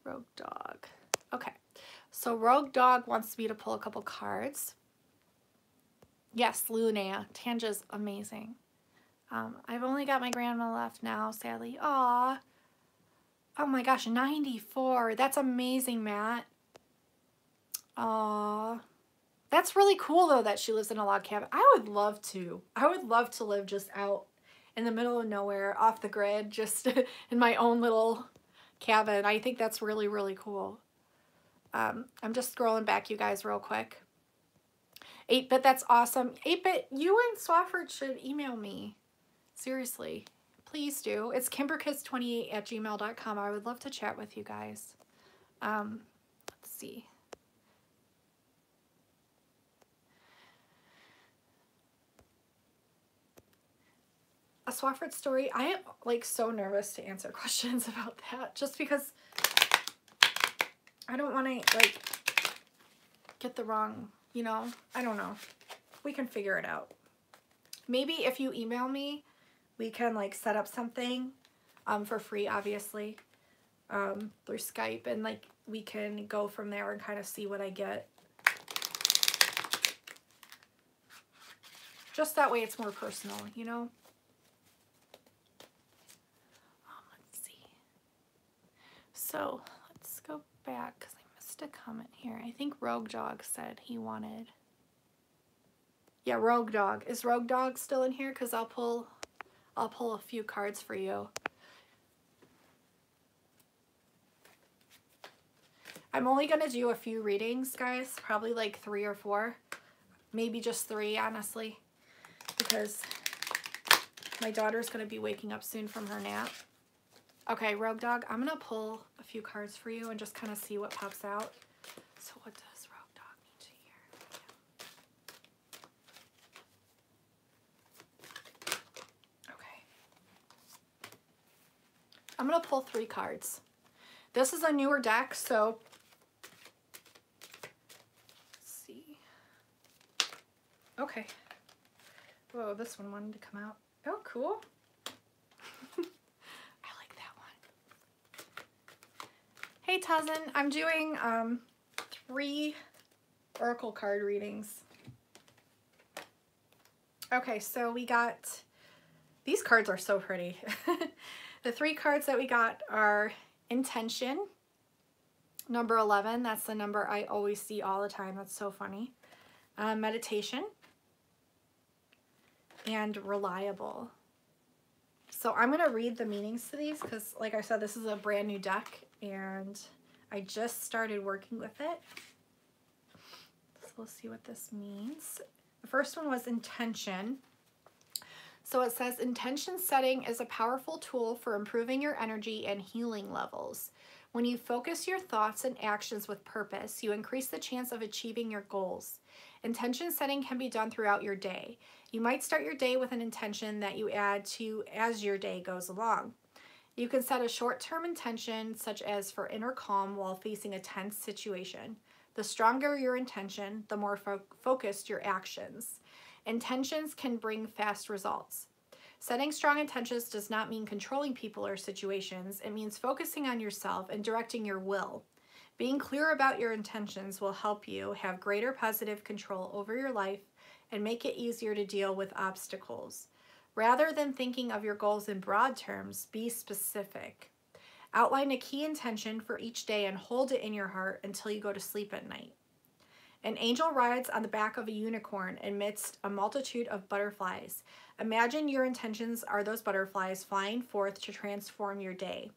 Rogue Dog. Okay, so Rogue Dog wants me to pull a couple cards. Yes, Lunea. Tanja's amazing. I've only got my grandma left now, sadly. Aw. Oh my gosh, 94. That's amazing, Matt. Aw. That's really cool, though, that she lives in a log cabin. I would love to. I would love to live just out in the middle of nowhere, off the grid, just in my own little cabin. I think that's really, really cool. I'm just scrolling back, you guys, real quick. 8-Bit, that's awesome. 8-Bit, you and Swafford should email me. Seriously. Please do. It's kimberkiss28@gmail.com. I would love to chat with you guys. Let's see. A Swafford story. I am like so nervous to answer questions about that, just because I don't want to like get the wrong, you know, I don't know. We can figure it out. Maybe if you email me, we can like set up something for free, obviously, through Skype, and like we can go from there and kind of see what I get. Just that way it's more personal, you know? Let's see. So let's go back because I missed a comment here. I think Rogue Dog said he wanted. Yeah, Rogue Dog. Is Rogue Dog still in here? Because I'll pull a few cards for you. I'm only going to do a few readings, guys. Probably like 3 or 4. Maybe just 3, honestly. Because my daughter's going to be waking up soon from her nap. Okay, Rogue Dog, I'm going to pull a few cards for you and just kind of see what pops out. So what does Rogue Dog need to hear? Okay. I'm going to pull 3 cards. This is a newer deck, so let's see. Okay. Whoa, this one wanted to come out. Oh, cool. I like that one. Hey, Tazin. I'm doing 3 Oracle card readings. Okay, so we got... These cards are so pretty. The 3 cards that we got are Intention, number 11. That's the number I always see all the time. That's so funny. Meditation. And Reliable. So I'm going to read the meanings to these because, like I said, this is a brand new deck and I just started working with it. So we'll see what this means. The first one was Intention. So it says, intention setting is a powerful tool for improving your energy and healing levels. When you focus your thoughts and actions with purpose, you increase the chance of achieving your goals. Intention setting can be done throughout your day. You might start your day with an intention that you add to as your day goes along. You can set a short-term intention, such as for inner calm while facing a tense situation. The stronger your intention, the more focused your actions. Intentions can bring fast results. Setting strong intentions does not mean controlling people or situations. It means focusing on yourself and directing your will. Being clear about your intentions will help you have greater positive control over your life and make it easier to deal with obstacles. Rather than thinking of your goals in broad terms, be specific. Outline a key intention for each day and hold it in your heart until you go to sleep at night. An angel rides on the back of a unicorn amidst a multitude of butterflies. Imagine your intentions are those butterflies flying forth to transform your day.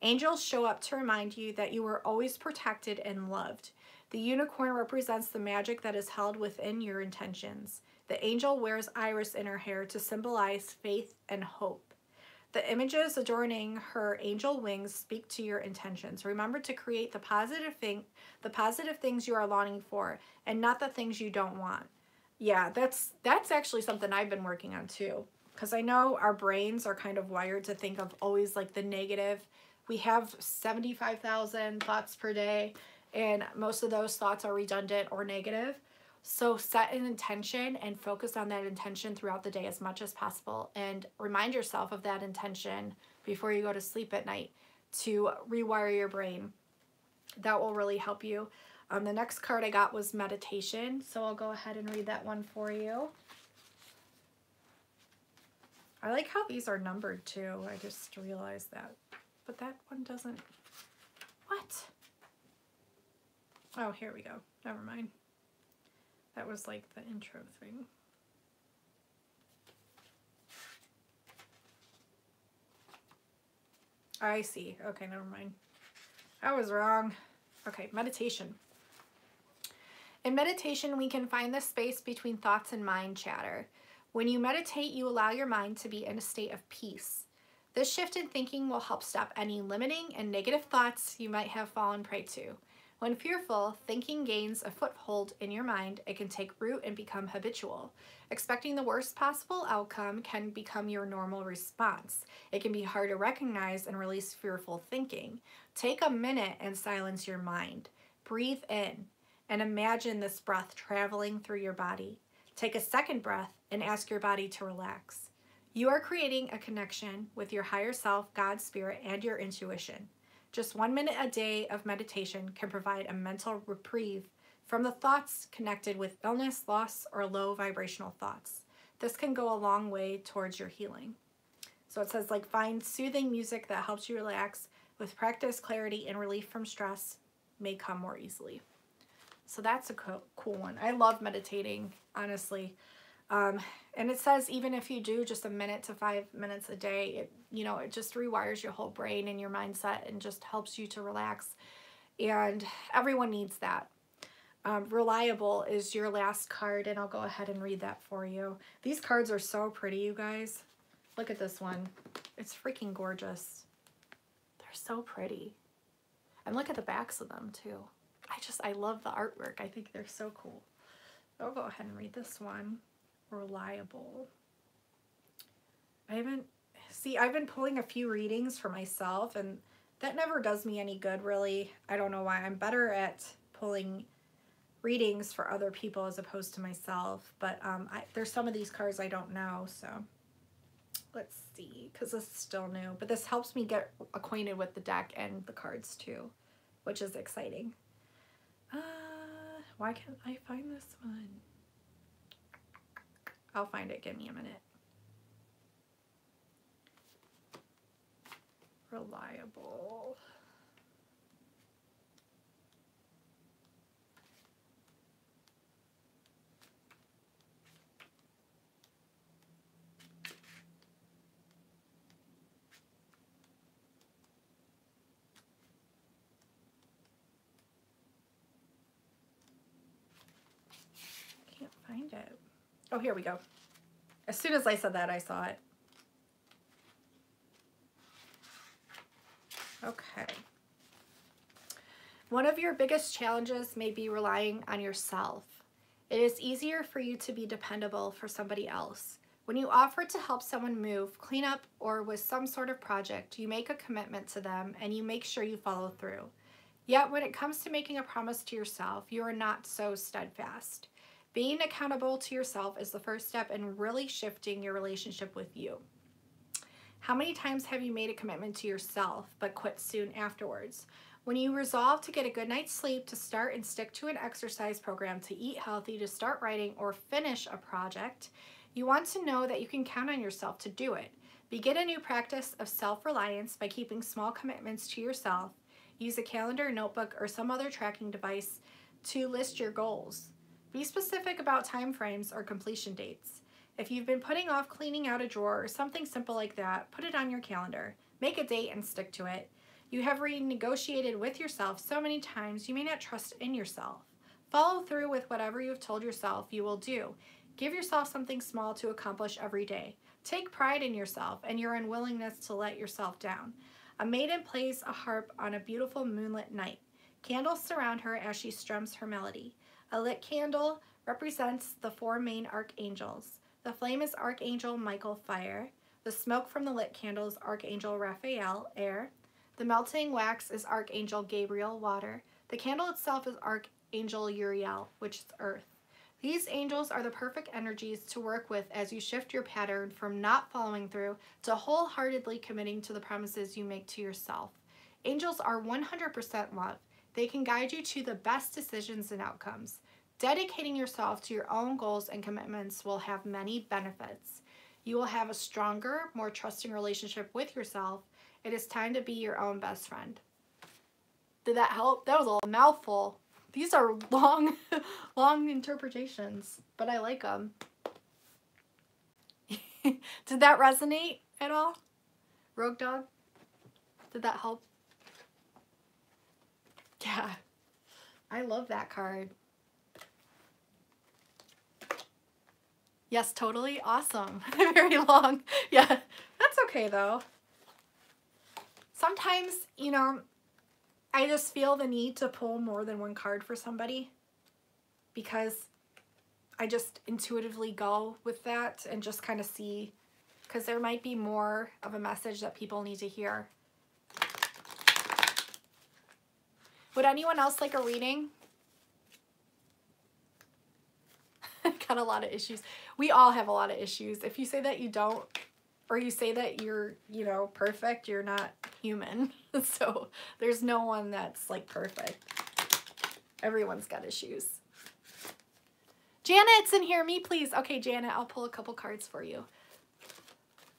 Angels show up to remind you that you are always protected and loved. The unicorn represents the magic that is held within your intentions. The angel wears iris in her hair to symbolize faith and hope. The images adorning her angel wings speak to your intentions. Remember to create the positive things you are longing for, and not the things you don't want. Yeah, that's actually something I've been working on too, because I know our brains are kind of wired to think of always like the negative. We have 75,000 thoughts per day, and most of those thoughts are redundant or negative. So set an intention and focus on that intention throughout the day as much as possible, and remind yourself of that intention before you go to sleep at night to rewire your brain. That will really help you. The next card I got was meditation, so I'll go ahead and read that one for you. I like how these are numbered too. I just realized that. But that one doesn't. What? Oh, here we go. Never mind. That was like the intro thing. I see. Okay, never mind. I was wrong. Okay, meditation. In meditation, we can find the space between thoughts and mind chatter. When you meditate, you allow your mind to be in a state of peace. This shift in thinking will help stop any limiting and negative thoughts you might have fallen prey to. When fearful, thinking gains a foothold in your mind, it can take root and become habitual. Expecting the worst possible outcome can become your normal response. It can be hard to recognize and release fearful thinking. Take a minute and silence your mind. Breathe in and imagine this breath traveling through your body. Take a second breath and ask your body to relax. You are creating a connection with your higher self, God's spirit, and your intuition. Just 1 minute a day of meditation can provide a mental reprieve from the thoughts connected with illness, loss, or low vibrational thoughts. This can go a long way towards your healing. So it says, like, find soothing music that helps you relax. With practice, clarity and relief from stress may come more easily. So that's a cool one. I love meditating, honestly. And it says even if you do just 1 to 5 minutes a day, it just rewires your whole brain and your mindset and just helps you to relax. And everyone needs that. Reliable is your last card, and I'll go ahead and read that for you. These cards are so pretty, you guys. Look at this one. It's freaking gorgeous. They're so pretty. And look at the backs of them too. I love the artwork. I think they're so cool. I'll go ahead and read this one. Reliable. I've been pulling a few readings for myself, and that never does me any good, really. I don't know why. I'm better at pulling readings for other people as opposed to myself, but there's some of these cards I don't know, so let's see, because this is still new, but this helps me get acquainted with the deck and the cards too, which is exciting. Why can't I find this one? I'll find it. Give me a minute. Reliable. Can't find it. Oh, here we go. As soon as I said that, I saw it. Okay. One of your biggest challenges may be relying on yourself. It is easier for you to be dependable for somebody else. When you offer to help someone move, clean up, or with some sort of project, you make a commitment to them and you make sure you follow through. Yet when it comes to making a promise to yourself, you are not so steadfast. Being accountable to yourself is the first step in really shifting your relationship with you. How many times have you made a commitment to yourself but quit soon afterwards? When you resolve to get a good night's sleep, to start and stick to an exercise program, to eat healthy, to start writing, or finish a project, you want to know that you can count on yourself to do it. Begin a new practice of self-reliance by keeping small commitments to yourself. Use a calendar, notebook, or some other tracking device to list your goals. Be specific about time frames or completion dates. If you've been putting off cleaning out a drawer or something simple like that, put it on your calendar. Make a date and stick to it. You have renegotiated with yourself so many times you may not trust in yourself. Follow through with whatever you have told yourself you will do. Give yourself something small to accomplish every day. Take pride in yourself and your unwillingness to let yourself down. A maiden plays a harp on a beautiful moonlit night. Candles surround her as she strums her melody. A lit candle represents the 4 main archangels. The flame is Archangel Michael, fire. The smoke from the lit candle is Archangel Raphael, air. The melting wax is Archangel Gabriel, water. The candle itself is Archangel Uriel, which is earth. These angels are the perfect energies to work with as you shift your pattern from not following through to wholeheartedly committing to the promises you make to yourself. Angels are 100% love. They can guide you to the best decisions and outcomes. Dedicating yourself to your own goals and commitments will have many benefits. You will have a stronger, more trusting relationship with yourself. It is time to be your own best friend. Did that help? That was a mouthful. These are long, long interpretations, but I like them. Did that resonate at all? Rogue Dog? Did that help? Yeah, I love that card. Yes, totally. Awesome. Very long. Yeah, that's okay though. Sometimes, you know, I just feel the need to pull more than one card for somebody because I just intuitively go with that and just kind of see, because there might be more of a message that people need to hear. Would anyone else like a reading? Got a lot of issues. We all have a lot of issues. If you say that you don't, or you say that you're, you know, perfect, you're not human. So there's no one that's like perfect. Everyone's got issues. Janet's in here. Me, please. Okay, Janet, I'll pull a couple cards for you.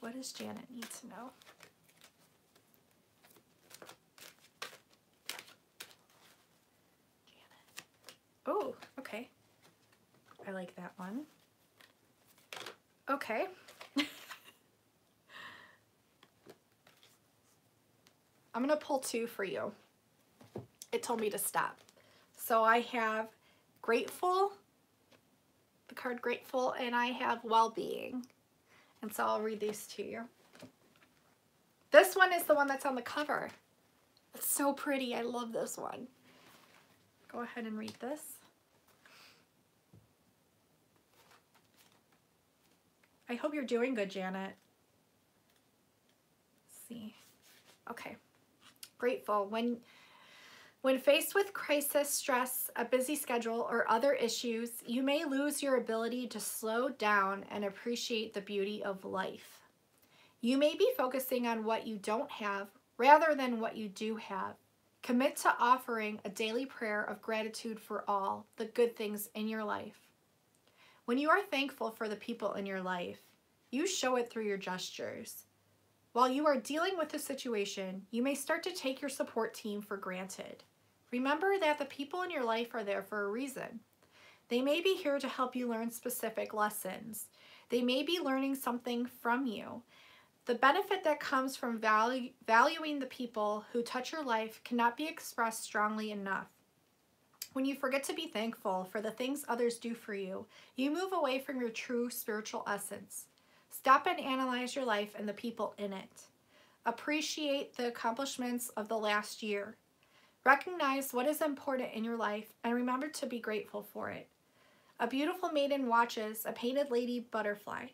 What does Janet need to know? Janet. Oh, okay. I like that one. Okay. I'm going to pull 2 for you. It told me to stop. So I have grateful, the card grateful, and I have well-being. And so I'll read these to you. This one is the one that's on the cover. It's so pretty. I love this one. Go ahead and read this. I hope you're doing good, Janet. Let's see. Okay. Grateful. When faced with crisis, stress, a busy schedule, or other issues, you may lose your ability to slow down and appreciate the beauty of life. You may be focusing on what you don't have rather than what you do have. Commit to offering a daily prayer of gratitude for all the good things in your life. When you are thankful for the people in your life, you show it through your gestures. While you are dealing with a situation, you may start to take your support team for granted. Remember that the people in your life are there for a reason. They may be here to help you learn specific lessons. They may be learning something from you. The benefit that comes from valuing the people who touch your life cannot be expressed strongly enough. When you forget to be thankful for the things others do for you, you move away from your true spiritual essence. Stop and analyze your life and the people in it. Appreciate the accomplishments of the last year. Recognize what is important in your life and remember to be grateful for it. A beautiful maiden watches a painted lady butterfly.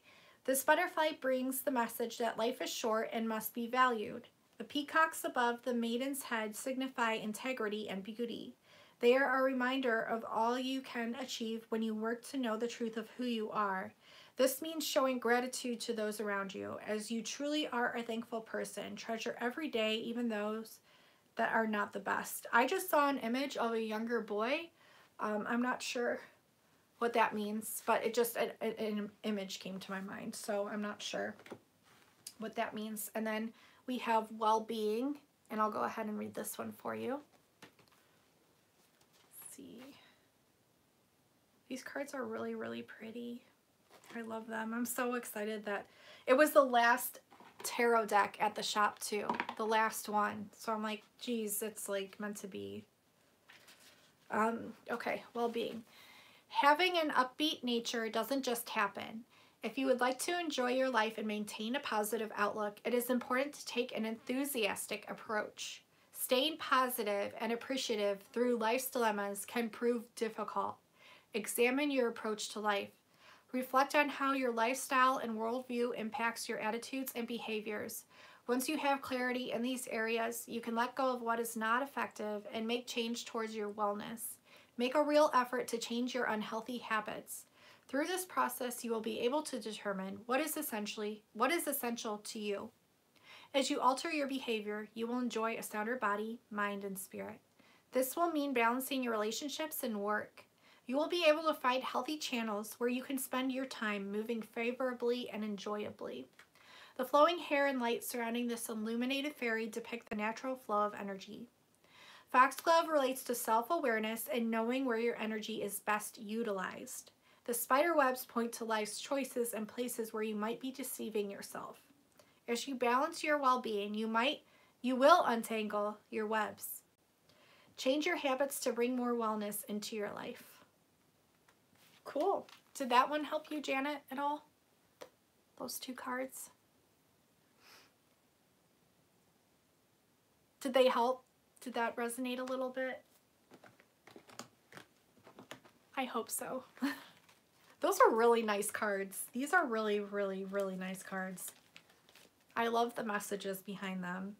This butterfly brings the message that life is short and must be valued. The peacocks above the maiden's head signify integrity and beauty. They are a reminder of all you can achieve when you work to know the truth of who you are. This means showing gratitude to those around you, as you truly are a thankful person. Treasure every day, even those that are not the best. I just saw an image of a younger boy. I'm not sure what that means, but it just, an image came to my mind, so I'm not sure what that means. And then we have well-being, and I'll go ahead and read this one for you. Let's see. These cards are really, really pretty. I love them. I'm so excited that it was the last tarot deck at the shop too. The last one. So I'm like, geez, it's like meant to be. Okay, well-being. Having an upbeat nature doesn't just happen. If you would like to enjoy your life and maintain a positive outlook, it is important to take an enthusiastic approach. Staying positive and appreciative through life's dilemmas can prove difficult. Examine your approach to life. Reflect on how your lifestyle and worldview impacts your attitudes and behaviors. Once you have clarity in these areas, you can let go of what is not effective and make change towards your wellness. Make a real effort to change your unhealthy habits. Through this process, you will be able to determine what is essential to you. As you alter your behavior, you will enjoy a sounder body, mind, and spirit. This will mean balancing your relationships and work. You will be able to find healthy channels where you can spend your time moving favorably and enjoyably. The flowing hair and light surrounding this illuminated fairy depict the natural flow of energy. Foxglove relates to self-awareness and knowing where your energy is best utilized. The spider webs point to life's choices and places where you might be deceiving yourself. As you balance your well-being, you will untangle your webs. Change your habits to bring more wellness into your life. Cool. Did that one help you, Janet, at all? Those two cards? Did they help? Did that resonate a little bit? I hope so. Those are really nice cards. These are really, really, really nice cards. I love the messages behind them.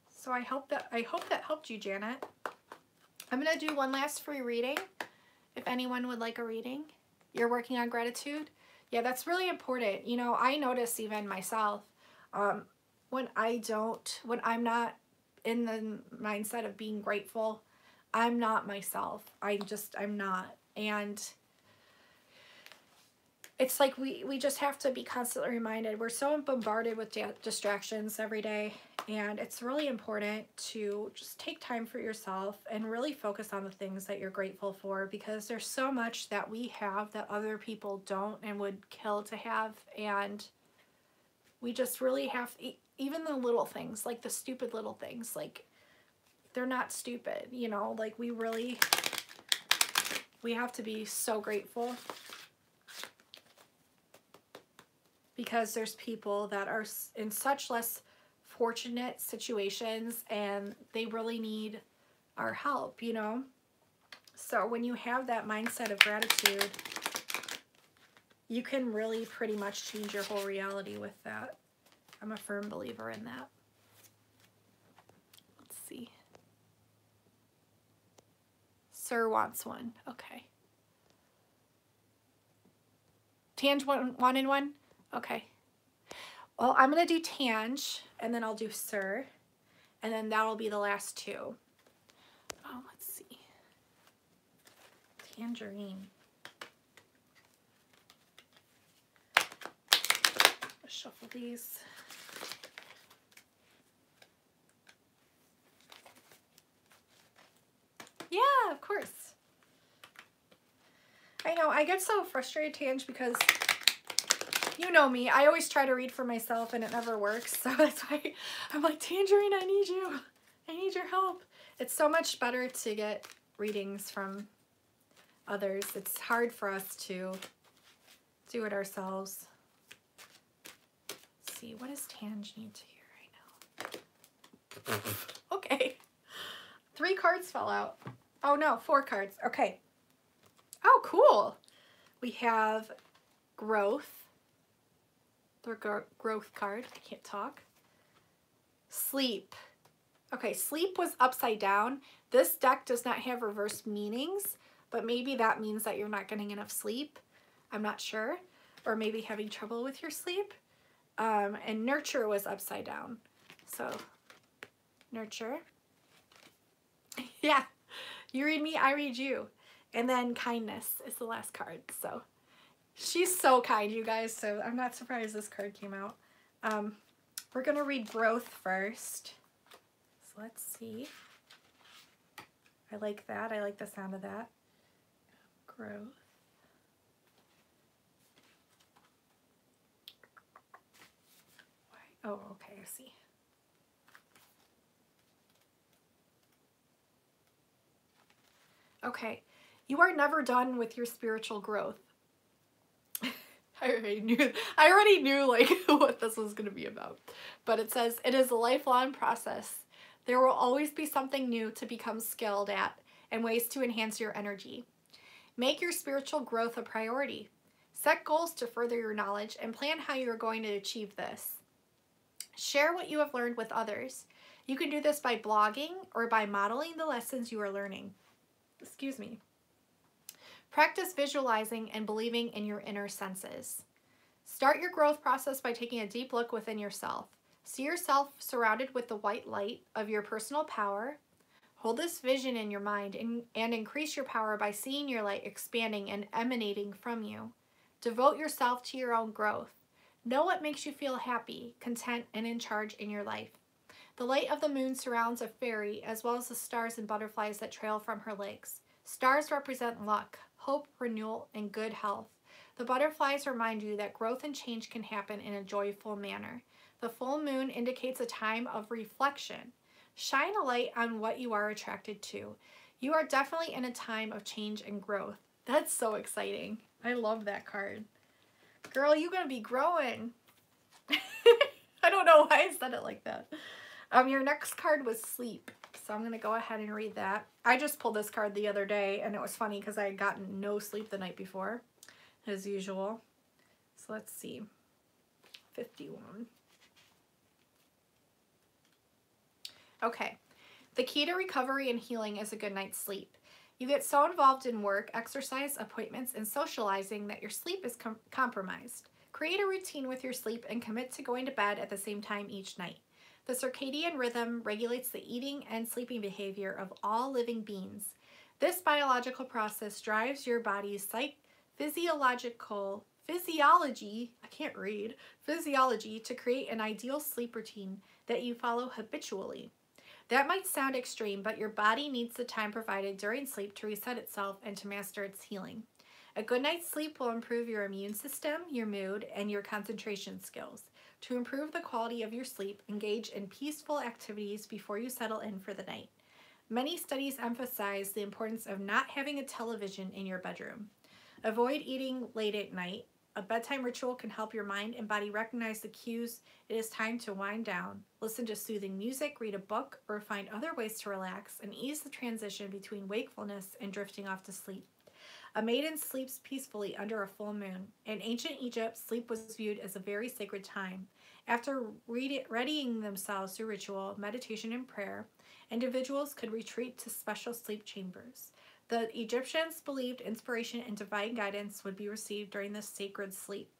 So I hope that helped you, Janet. I'm gonna do one last free reading. If anyone would like a reading, you're working on gratitude. Yeah, that's really important. You know, I notice even myself, when I'm not in the mindset of being grateful, I'm not myself. I'm not. And it's like we just have to be constantly reminded. We're so bombarded with distractions every day. And it's really important to just take time for yourself and really focus on the things that you're grateful for, because there's so much that we have that other people don't and would kill to have. And we just really have, even the little things, like the stupid little things, like they're not stupid, you know, like we have to be so grateful, because there's people that are in such less fortunate situations and they really need our help, you know. So when you have that mindset of gratitude, you can really pretty much change your whole reality with that. I'm a firm believer in that. Let's see. Sir wants one. Okay. Tange one and one? Okay. Well, I'm going to do Tange, and then I'll do Sir, and then that'll be the last two. Oh, let's see. Tangerine. Let's shuffle these. Yeah, of course. I know, I get so frustrated, Tange, because you know me. I always try to read for myself and it never works. So that's why I'm like, Tangerine, I need you. I need your help. It's so much better to get readings from others. It's hard for us to do it ourselves. Let's see, what does Tange need to hear right now? Okay. 3 cards fell out. Oh no, 4 cards. Okay. Oh, cool. We have growth. The growth card. I can't talk. Sleep. Okay, sleep was upside down. This deck does not have reverse meanings, but maybe that means that you're not getting enough sleep. I'm not sure. Or maybe having trouble with your sleep. And nurture was upside down. So, nurture. Yeah, you read me, I read you. And then kindness is the last card. So, she's so kind, you guys, so I'm not surprised this card came out. We're going to read growth first. So let's see. I like that. I like the sound of that. Growth. Oh, okay, I see. Okay, you are never done with your spiritual growth. I already knew like what this was going to be about. But it says, it is a lifelong process. There will always be something new to become skilled at and ways to enhance your energy. Make your spiritual growth a priority. Set goals to further your knowledge and plan how you are going to achieve this. Share what you have learned with others. You can do this by blogging or by modeling the lessons you are learning. Excuse me. Practice visualizing and believing in your inner senses. Start your growth process by taking a deep look within yourself. See yourself surrounded with the white light of your personal power. Hold this vision in your mind and increase your power by seeing your light expanding and emanating from you. Devote yourself to your own growth. Know what makes you feel happy, content, and in charge in your life. The light of the moon surrounds a fairy, as well as the stars and butterflies that trail from her legs. Stars represent luck, hope, renewal, and good health. The butterflies remind you that growth and change can happen in a joyful manner. The full moon indicates a time of reflection. Shine a light on what you are attracted to. You are definitely in a time of change and growth. That's so exciting. I love that card. Girl, you're going to be growing. I don't know why I said it like that. Your next card was sleep. So I'm going to go ahead and read that. I just pulled this card the other day, and it was funny because I had gotten no sleep the night before, as usual. So let's see. 51. Okay. The key to recovery and healing is a good night's sleep. You get so involved in work, exercise, appointments, and socializing that your sleep is compromised. Create a routine with your sleep and commit to going to bed at the same time each night. The circadian rhythm regulates the eating and sleeping behavior of all living beings. This biological process drives your body's physiology to create an ideal sleep routine that you follow habitually. That might sound extreme, but your body needs the time provided during sleep to reset itself and to master its healing. A good night's sleep will improve your immune system, your mood, and your concentration skills. To improve the quality of your sleep, engage in peaceful activities before you settle in for the night. Many studies emphasize the importance of not having a television in your bedroom. Avoid eating late at night. A bedtime ritual can help your mind and body recognize the cues it is time to wind down. Listen to soothing music, read a book, or find other ways to relax and ease the transition between wakefulness and drifting off to sleep. A maiden sleeps peacefully under a full moon. In ancient Egypt, sleep was viewed as a very sacred time. After readying themselves through ritual, meditation, and prayer, individuals could retreat to special sleep chambers. The Egyptians believed inspiration and divine guidance would be received during this sacred sleep.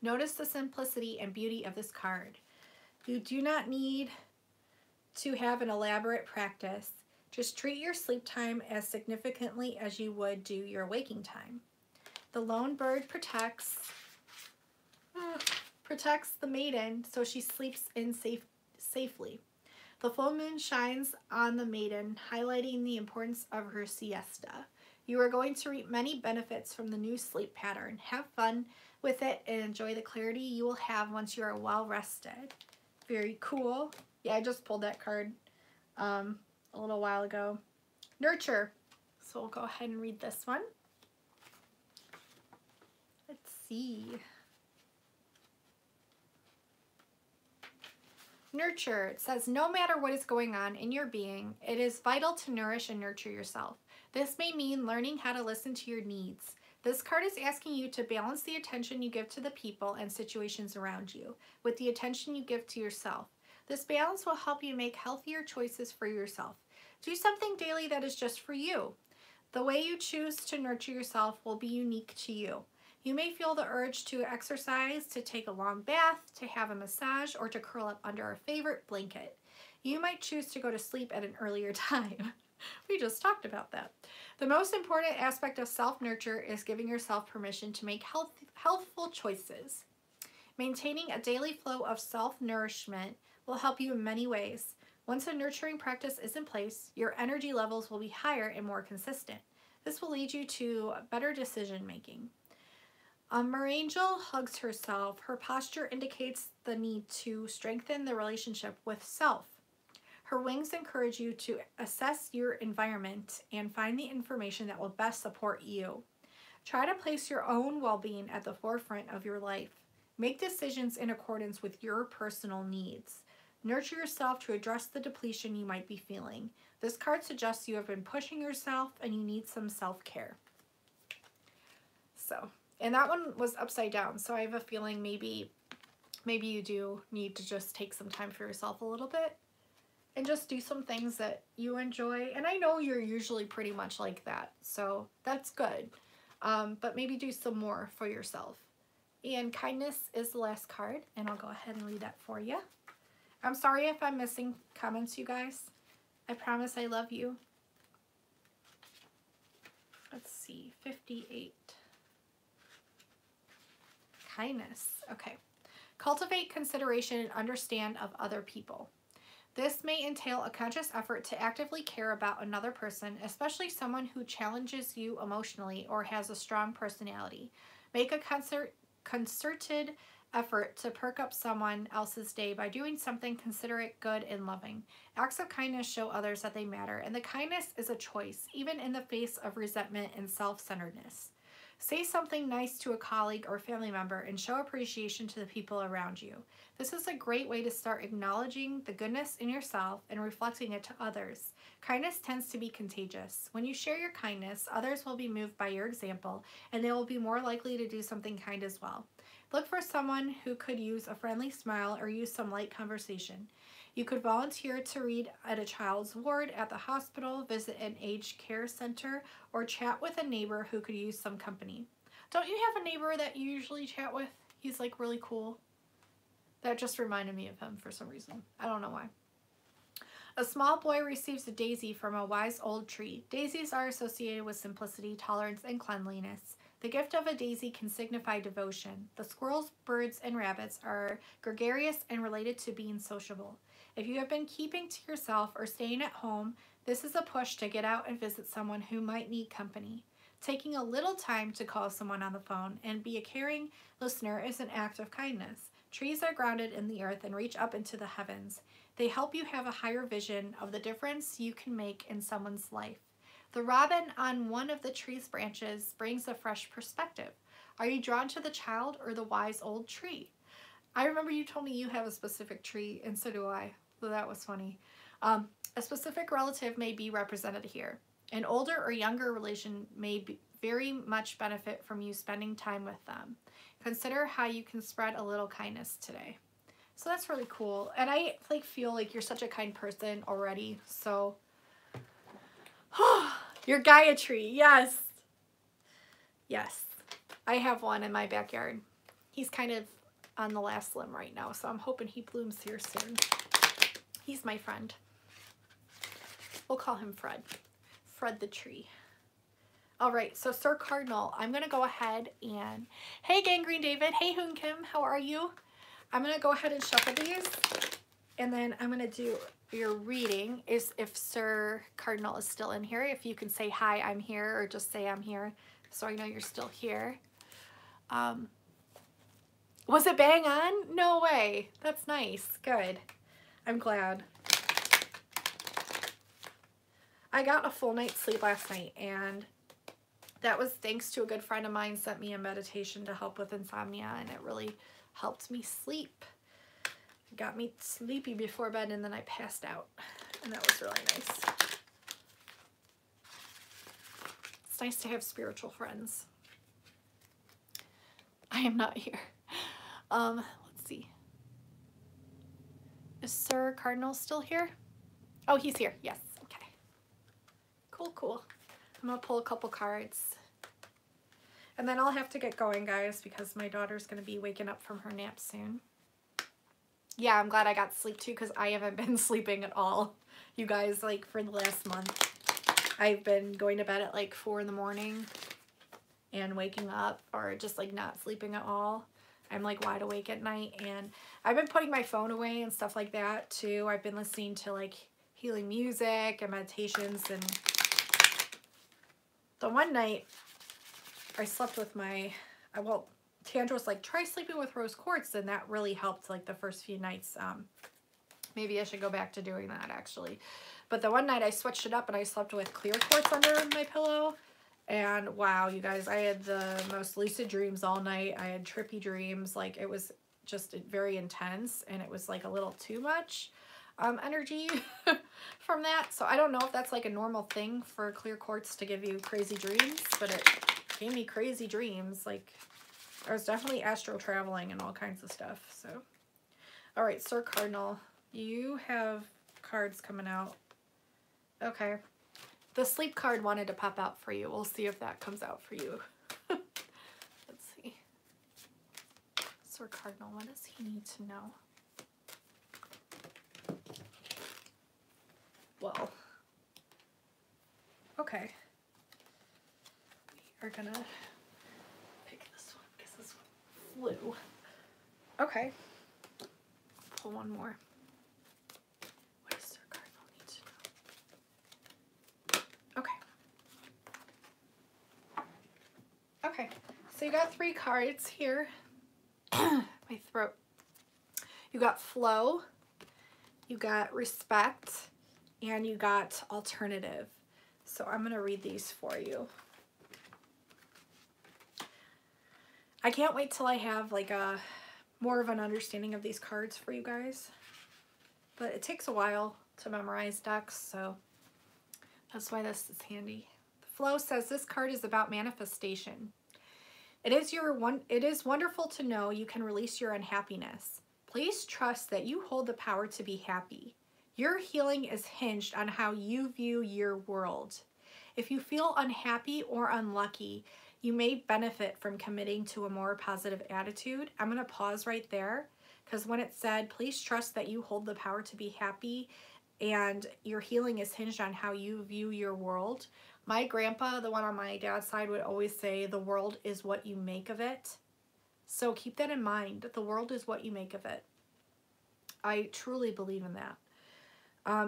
Notice the simplicity and beauty of this card. You do not need to have an elaborate practice. Just treat your sleep time as significantly as you would do your waking time. The lone bird protects the maiden so she sleeps in safely. The full moon shines on the maiden, highlighting the importance of her siesta. You are going to reap many benefits from the new sleep pattern. Have fun with it and enjoy the clarity you will have once you are well rested. Very cool. Yeah, I just pulled that card a little while ago. Nurture. So we'll go ahead and read this one. Let's see. Nurture. It says, no matter what is going on in your being, it is vital to nourish and nurture yourself. This may mean learning how to listen to your needs. This card is asking you to balance the attention you give to the people and situations around you with the attention you give to yourself. This balance will help you make healthier choices for yourself. Do something daily that is just for you. The way you choose to nurture yourself will be unique to you. You may feel the urge to exercise, to take a long bath, to have a massage, or to curl up under a favorite blanket. You might choose to go to sleep at an earlier time. We just talked about that. The most important aspect of self-nurture is giving yourself permission to make healthful choices. Maintaining a daily flow of self-nourishment will help you in many ways. Once a nurturing practice is in place, your energy levels will be higher and more consistent. This will lead you to better decision making. A merangel hugs herself. Her posture indicates the need to strengthen the relationship with self. Her wings encourage you to assess your environment and find the information that will best support you. Try to place your own well-being at the forefront of your life. Make decisions in accordance with your personal needs. Nurture yourself to address the depletion you might be feeling. This card suggests you have been pushing yourself and you need some self-care. So, and that one was upside down, so I have a feeling maybe you do need to just take some time for yourself a little bit and just do some things that you enjoy. And I know you're usually pretty much like that, so that's good. But maybe do some more for yourself. And kindness is the last card, and I'll go ahead and read that for you. I'm sorry if I'm missing comments, you guys. I promise I love you. Let's see, 58. Kindness, okay. Cultivate consideration and understand of other people. This may entail a conscious effort to actively care about another person, especially someone who challenges you emotionally or has a strong personality. Make a concerted effort to perk up someone else's day by doing something considerate, good, and loving. Acts of kindness show others that they matter, and the kindness is a choice, even in the face of resentment and self-centeredness. Say something nice to a colleague or family member and show appreciation to the people around you. This is a great way to start acknowledging the goodness in yourself and reflecting it to others. Kindness tends to be contagious. When you share your kindness, others will be moved by your example, and they will be more likely to do something kind as well. Look for someone who could use a friendly smile or use some light conversation. You could volunteer to read at a child's ward at the hospital, visit an aged care center, or chat with a neighbor who could use some company. Don't you have a neighbor that you usually chat with? He's like really cool. That just reminded me of him for some reason. I don't know why. A small boy receives a daisy from a wise old tree. Daisies are associated with simplicity, tolerance, and cleanliness. The gift of a daisy can signify devotion. The squirrels, birds, and rabbits are gregarious and related to being sociable. If you have been keeping to yourself or staying at home, this is a push to get out and visit someone who might need company. Taking a little time to call someone on the phone and be a caring listener is an act of kindness. Trees are grounded in the earth and reach up into the heavens. They help you have a higher vision of the difference you can make in someone's life. The robin on one of the tree's branches brings a fresh perspective. Are you drawn to the child or the wise old tree? I remember you told me you have a specific tree, and so do I. So that was funny. A specific relative may be represented here. An older or younger relation may very much benefit from you spending time with them. Consider how you can spread a little kindness today. So that's really cool. And I feel like you're such a kind person already. So, your Gaia tree, yes. Yes, I have one in my backyard. He's kind of on the last limb right now, so I'm hoping he blooms here soon. He's my friend. We'll call him Fred. Fred the tree. All right, so Sir Cardinal, I'm going to go ahead and... Hey, Gangrene David. Hey, Hoon Kim. How are you? I'm going to go ahead and shuffle these, and then I'm going to do your reading. Is if Sir Cardinal is still in here, if you can say, hi, I'm here, or just say I'm here, so I know you're still here. Was it bang on? No way. That's nice. Good. I'm glad. I got a full night's sleep last night, and that was thanks to a good friend of mine sent me a meditation to help with insomnia, and it really helped me sleep. It got me sleepy before bed, and then I passed out, and that was really nice. It's nice to have spiritual friends. I am not here. Let's see. Is Sir Cardinal still here? Oh, he's here. Yes. Okay. Cool, cool. I'm going to pull a couple cards. And then I'll have to get going, guys, because my daughter's going to be waking up from her nap soon. Yeah, I'm glad I got sleep, too, because I haven't been sleeping at all. You guys, like, for the last month, I've been going to bed at, like, 4 in the morning and waking up, or just, like, not sleeping at all. I'm like wide awake at night, and I've been putting my phone away and stuff like that too. I've been listening to like healing music and meditations, and the one night I slept with my, well, Tandra was like, try sleeping with rose quartz, and that really helped like the first few nights. Maybe I should go back to doing that actually. But the one night I switched it up and I slept with clear quartz under my pillow. And wow, you guys, I had the most lucid dreams all night. I had trippy dreams. Like, it was just very intense, and it was like a little too much energy from that. So I don't know if that's like a normal thing for clear quartz to give you crazy dreams, but it gave me crazy dreams. Like, I was definitely astral traveling and all kinds of stuff. So, all right, Sir Cardinal, you have cards coming out. Okay. The sleep card wanted to pop out for you. We'll see if that comes out for you. Let's see. Sir Cardinal, what does he need to know? Well, okay. We are gonna pick this one because this one flew. Okay. Pull one more. What does Sir Cardinal need to know? Okay. Okay. So you got 3 cards here. My throat. You got flow, you got respect, and you got alternative. So I'm going to read these for you. I can't wait till I have like a more of an understanding of these cards for you guys. But it takes a while to memorize decks, so that's why this is handy. The flow says this card is about manifestation. It is wonderful to know you can release your unhappiness. Please trust that you hold the power to be happy. Your healing is hinged on how you view your world. If you feel unhappy or unlucky, you may benefit from committing to a more positive attitude. I'm going to pause right there, because when it said, please trust that you hold the power to be happy and your healing is hinged on how you view your world, my grandpa, the one on my dad's side, would always say, the world is what you make of it. So keep that in mind. The world is what you make of it. I truly believe in that.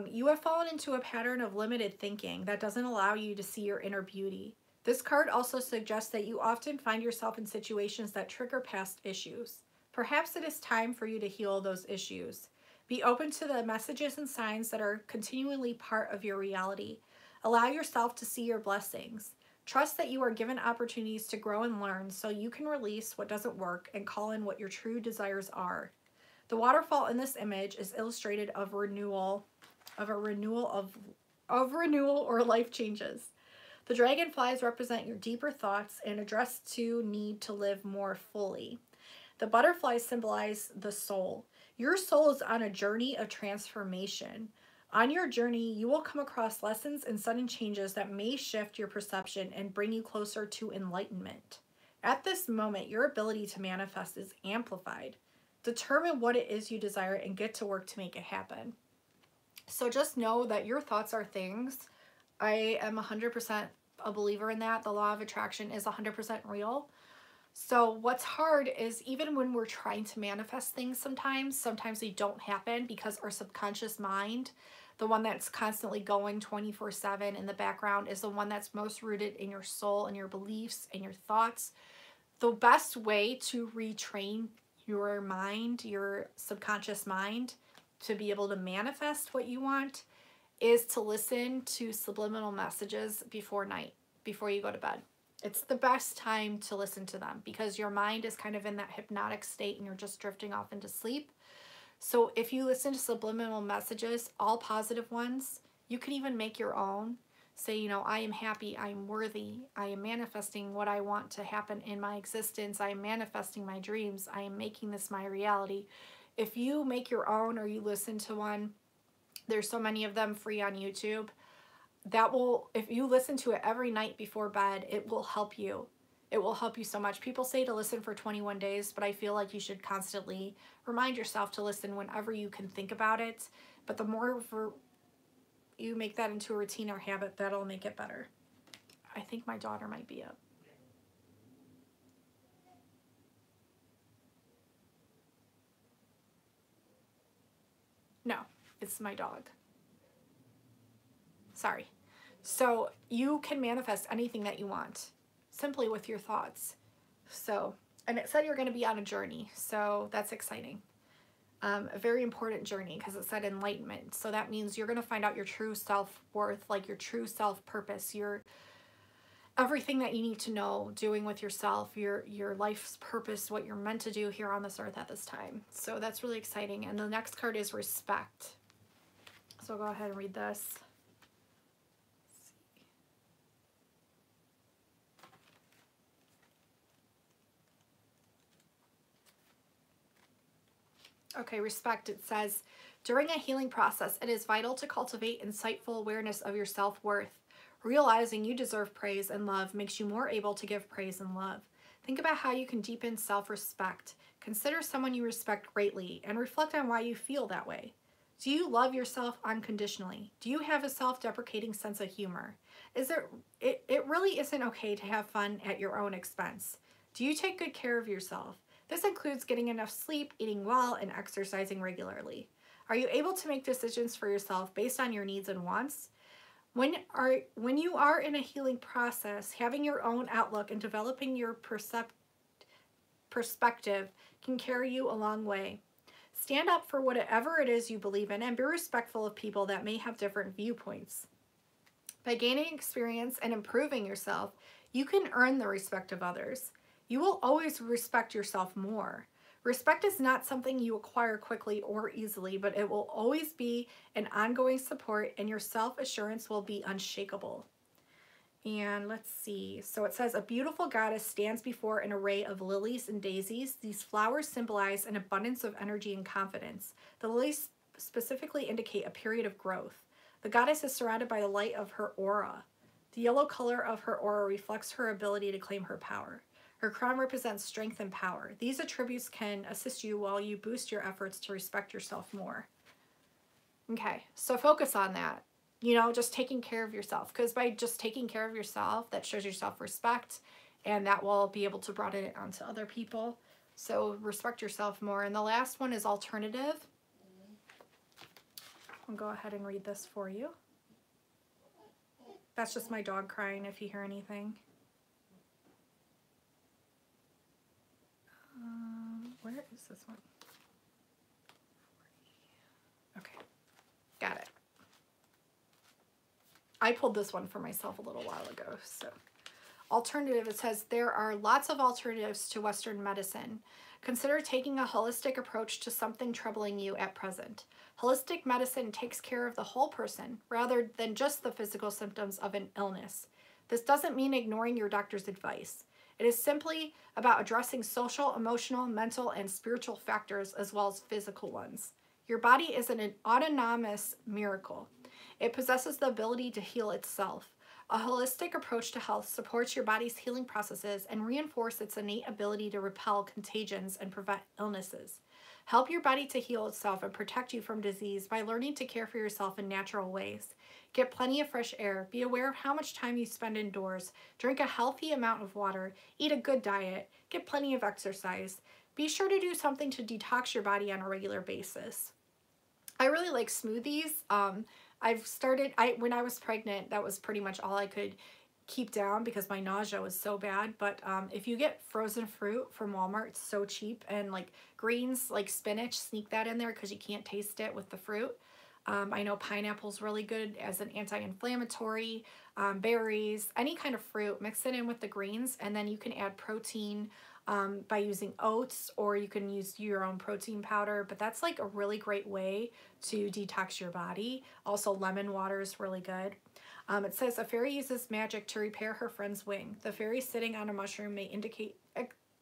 You have fallen into a pattern of limited thinking that doesn't allow you to see your inner beauty. This card also suggests that you often find yourself in situations that trigger past issues. Perhaps it is time for you to heal those issues. Be open to the messages and signs that are continually part of your reality. Allow yourself to see your blessings. Trust that you are given opportunities to grow and learn so you can release what doesn't work and call in what your true desires are. The waterfall in this image is illustrated of renewal or life changes. The dragonflies represent your deeper thoughts and address to need to live more fully. The butterflies symbolize the soul. Your soul is on a journey of transformation. On your journey, you will come across lessons and sudden changes that may shift your perception and bring you closer to enlightenment. At this moment, your ability to manifest is amplified. Determine what it is you desire and get to work to make it happen. So just know that your thoughts are things. I am 100% a believer in that. The law of attraction is 100% real. So what's hard is even when we're trying to manifest things sometimes they don't happen because our subconscious mind, the one that's constantly going 24/7 in the background, is the one that's most rooted in your soul and your beliefs and your thoughts. The best way to retrain your mind, your subconscious mind, to be able to manifest what you want is to listen to subliminal messages before you go to bed. It's the best time to listen to them because your mind is kind of in that hypnotic state and you're just drifting off into sleep. So if you listen to subliminal messages, all positive ones, you can even make your own. Say, you know, I am happy, I am worthy, I am manifesting what I want to happen in my existence, I am manifesting my dreams, I am making this my reality. If you make your own or you listen to one, there's so many of them free on YouTube, that will, if you listen to it every night before bed, it will help you. It will help you so much. People say to listen for 21 days, but I feel like you should constantly remind yourself to listen whenever you can think about it. But the more you make that into a routine or habit, that'll make it better. I think my daughter might be up. No, it's my dog. Sorry. So you can manifest anything that you want simply with your thoughts. So, and it said you're going to be on a journey. So that's exciting. A very important journey because it said enlightenment. So that means you're going to find out your true self-worth, like your true self-purpose, your everything that you need to know doing with yourself, your life's purpose, what you're meant to do here on this earth at this time. So that's really exciting. And the next card is respect. So I'll go ahead and read this. Okay, respect. It says, during a healing process, it is vital to cultivate insightful awareness of your self-worth. Realizing you deserve praise and love makes you more able to give praise and love. Think about how you can deepen self-respect. Consider someone you respect greatly and reflect on why you feel that way. Do you love yourself unconditionally? Do you have a self-deprecating sense of humor? It really isn't okay to have fun at your own expense. Do you take good care of yourself? This includes getting enough sleep, eating well, and exercising regularly. Are you able to make decisions for yourself based on your needs and wants? When you are in a healing process, having your own outlook and developing your perspective can carry you a long way. Stand up for whatever it is you believe in and be respectful of people that may have different viewpoints. By gaining experience and improving yourself, you can earn the respect of others. You will always respect yourself more. Respect is not something you acquire quickly or easily, but it will always be an ongoing support, and your self-assurance will be unshakable. And let's see. So it says, a beautiful goddess stands before an array of lilies and daisies. These flowers symbolize an abundance of energy and confidence. The lilies specifically indicate a period of growth. The goddess is surrounded by the light of her aura. The yellow color of her aura reflects her ability to claim her power. Her crown represents strength and power. These attributes can assist you while you boost your efforts to respect yourself more. Okay, so focus on that. You know, just taking care of yourself. Because by just taking care of yourself, that shows your self-respect. And that will be able to broaden it onto other people. So respect yourself more. And the last one is alternative. I'll go ahead and read this for you. That's just my dog crying if you hear anything. Where is this one? Okay, got it. I pulled this one for myself a little while ago. So, alternative, it says, there are lots of alternatives to Western medicine. Consider taking a holistic approach to something troubling you at present. Holistic medicine takes care of the whole person rather than just the physical symptoms of an illness. This doesn't mean ignoring your doctor's advice. It is simply about addressing social, emotional, mental, and spiritual factors as well as physical ones. Your body is an autonomous miracle. It possesses the ability to heal itself. A holistic approach to health supports your body's healing processes and reinforces its innate ability to repel contagions and prevent illnesses. Help your body to heal itself and protect you from disease by learning to care for yourself in natural ways. Get plenty of fresh air. Be aware of how much time you spend indoors. Drink a healthy amount of water. Eat a good diet. Get plenty of exercise. Be sure to do something to detox your body on a regular basis. I really like smoothies. When I was pregnant, that was pretty much all I could keep down because my nausea was so bad. But if you get frozen fruit from Walmart, it's so cheap. And like greens, like spinach, sneak that in there because you can't taste it with the fruit. I know pineapple's really good as an anti-inflammatory, berries, any kind of fruit, mix it in with the greens, and then you can add protein by using oats, or you can use your own protein powder, but that's like a really great way to detox your body. Also, lemon water is really good. It says, a fairy uses magic to repair her friend's wing. The fairy sitting on a mushroom may indicate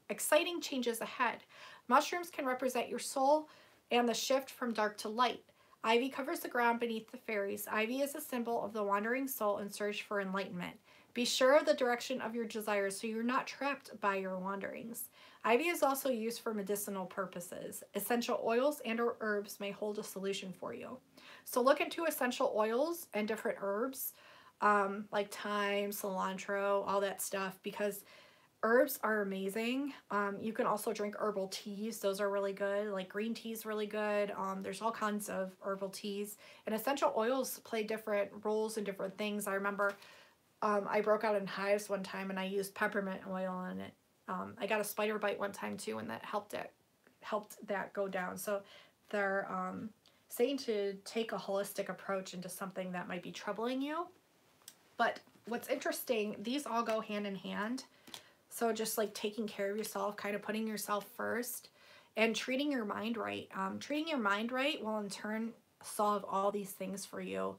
exciting changes ahead. Mushrooms can represent your soul and the shift from dark to light. Ivy covers the ground beneath the fairies. Ivy is a symbol of the wandering soul in search for enlightenment. Be sure of the direction of your desires so you're not trapped by your wanderings. Ivy is also used for medicinal purposes. Essential oils and or herbs may hold a solution for you. So look into essential oils and different herbs like thyme, cilantro, all that stuff, because Herbs are amazing. You can also drink herbal teas. Those are really good. Like green tea is really good. There's all kinds of herbal teas. And essential oils play different roles in different things. I remember I broke out in hives one time and I used peppermint oil in it. I got a spider bite one time too, and that helped that go down. So they're saying to take a holistic approach into something that might be troubling you. But what's interesting, these all go hand in hand. So just like taking care of yourself, kind of putting yourself first and treating your mind right. Treating your mind right will in turn solve all these things for you.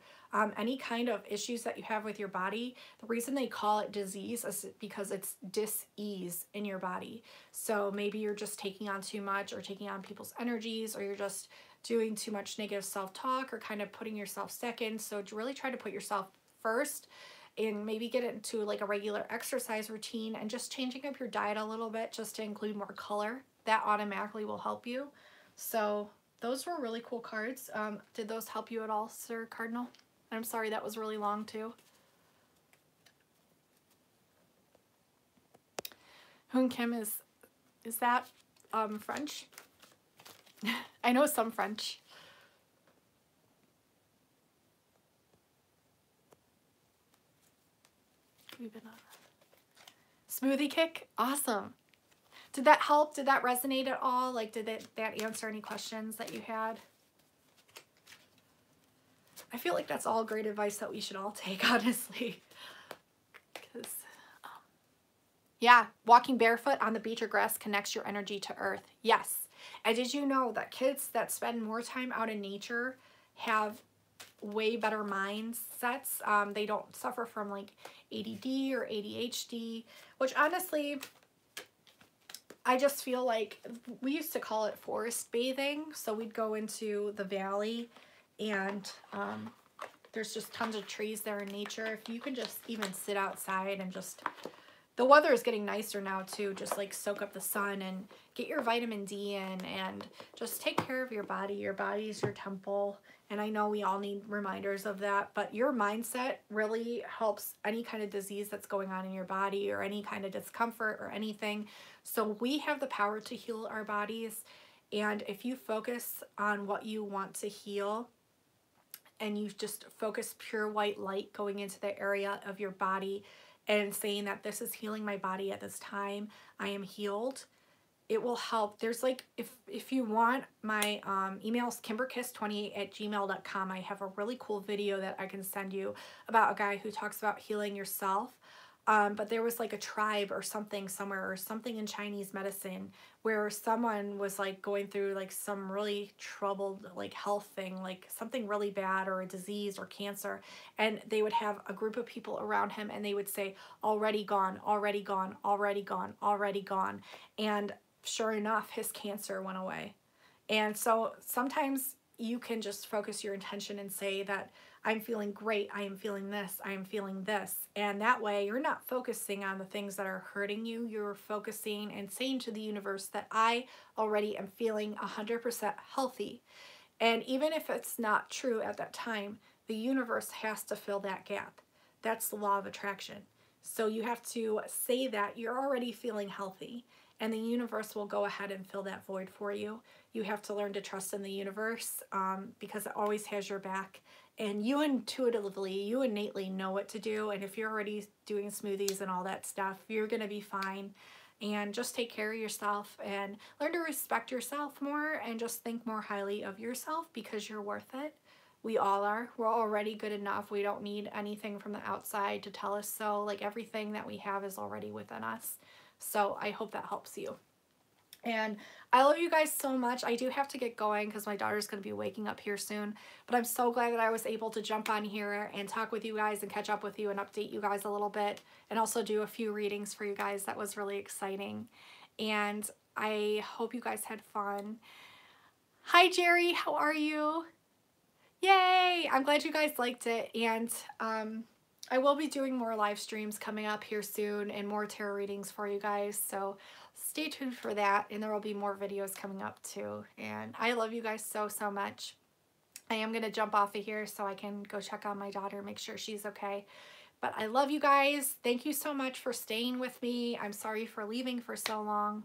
Any kind of issues that you have with your body, the reason they call it disease is because it's dis-ease in your body. So maybe you're just taking on too much or taking on people's energies, or you're just doing too much negative self-talk or kind of putting yourself second. So to really try to put yourself first and maybe get into like a regular exercise routine and just changing up your diet a little bit just to include more color, that automatically will help you. So those were really cool cards. Did those help you at all, Sir Cardinal? I'm sorry, that was really long too. Hoon Kim, is that French? I know some French. We've been on Smoothie Kick? Awesome. Did that help? Did that resonate at all? Like, did that answer any questions that you had? I feel like that's all great advice that we should all take, honestly. Because, yeah, walking barefoot on the beach or grass connects your energy to earth. Yes. And did you know that kids that spend more time out in nature have way better mindsets? They don't suffer from like ADD or ADHD, which honestly, I just feel like we used to call it forest bathing. So we'd go into the valley and there's just tons of trees there in nature. If you can just even sit outside and just, the weather is getting nicer now too, just like soak up the sun and get your vitamin D in and just take care of your body. Your body is your temple. And I know we all need reminders of that, but your mindset really helps any kind of disease that's going on in your body or any kind of discomfort or anything. So we have the power to heal our bodies. And if you focus on what you want to heal and you just focus pure white light going into the area of your body and saying that this is healing my body at this time, I am healed, it will help. There's like, if you want, my email's kimberkiss28@gmail.com. I have a really cool video that I can send you about a guy who talks about healing yourself. But there was like a tribe or something somewhere or something in Chinese medicine where someone was like going through like some really troubled like health thing, like something really bad or a disease or cancer. And they would have a group of people around him and they would say, already gone, already gone, already gone, already gone. And sure enough, his cancer went away. And so sometimes you can just focus your intention and say that I'm feeling great, I am feeling this, I am feeling this. And that way you're not focusing on the things that are hurting you. You're focusing and saying to the universe that I already am feeling 100% healthy. And even if it's not true at that time, the universe has to fill that gap. That's the law of attraction. So you have to say that you're already feeling healthy, and the universe will go ahead and fill that void for you. You have to learn to trust in the universe because it always has your back. And you intuitively, you innately know what to do. And if you're already doing smoothies and all that stuff, you're going to be fine. And just take care of yourself and learn to respect yourself more and just think more highly of yourself because you're worth it. We all are. We're already good enough. We don't need anything from the outside to tell us so. Like everything that we have is already within us. So I hope that helps you. And I love you guys so much. I do have to get going because my daughter's going to be waking up here soon. But I'm so glad that I was able to jump on here and talk with you guys and catch up with you and update you guys a little bit. And also do a few readings for you guys. That was really exciting. And I hope you guys had fun. Hi, Jerry. How are you? Yay! I'm glad you guys liked it. And I will be doing more live streams coming up here soon and more tarot readings for you guys. So stay tuned for that, and there will be more videos coming up too. And I love you guys so, so much. I am going to jump off of here so I can go check on my daughter, make sure she's okay. But I love you guys. Thank you so much for staying with me. I'm sorry for leaving for so long,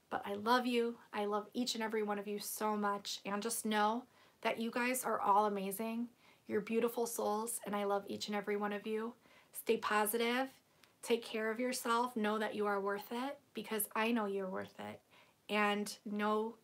but I love you. I love each and every one of you so much. And just know that you guys are all amazing. You're beautiful souls, and I love each and every one of you. Stay positive. Take care of yourself. Know that you are worth it, because I know you're worth it. And know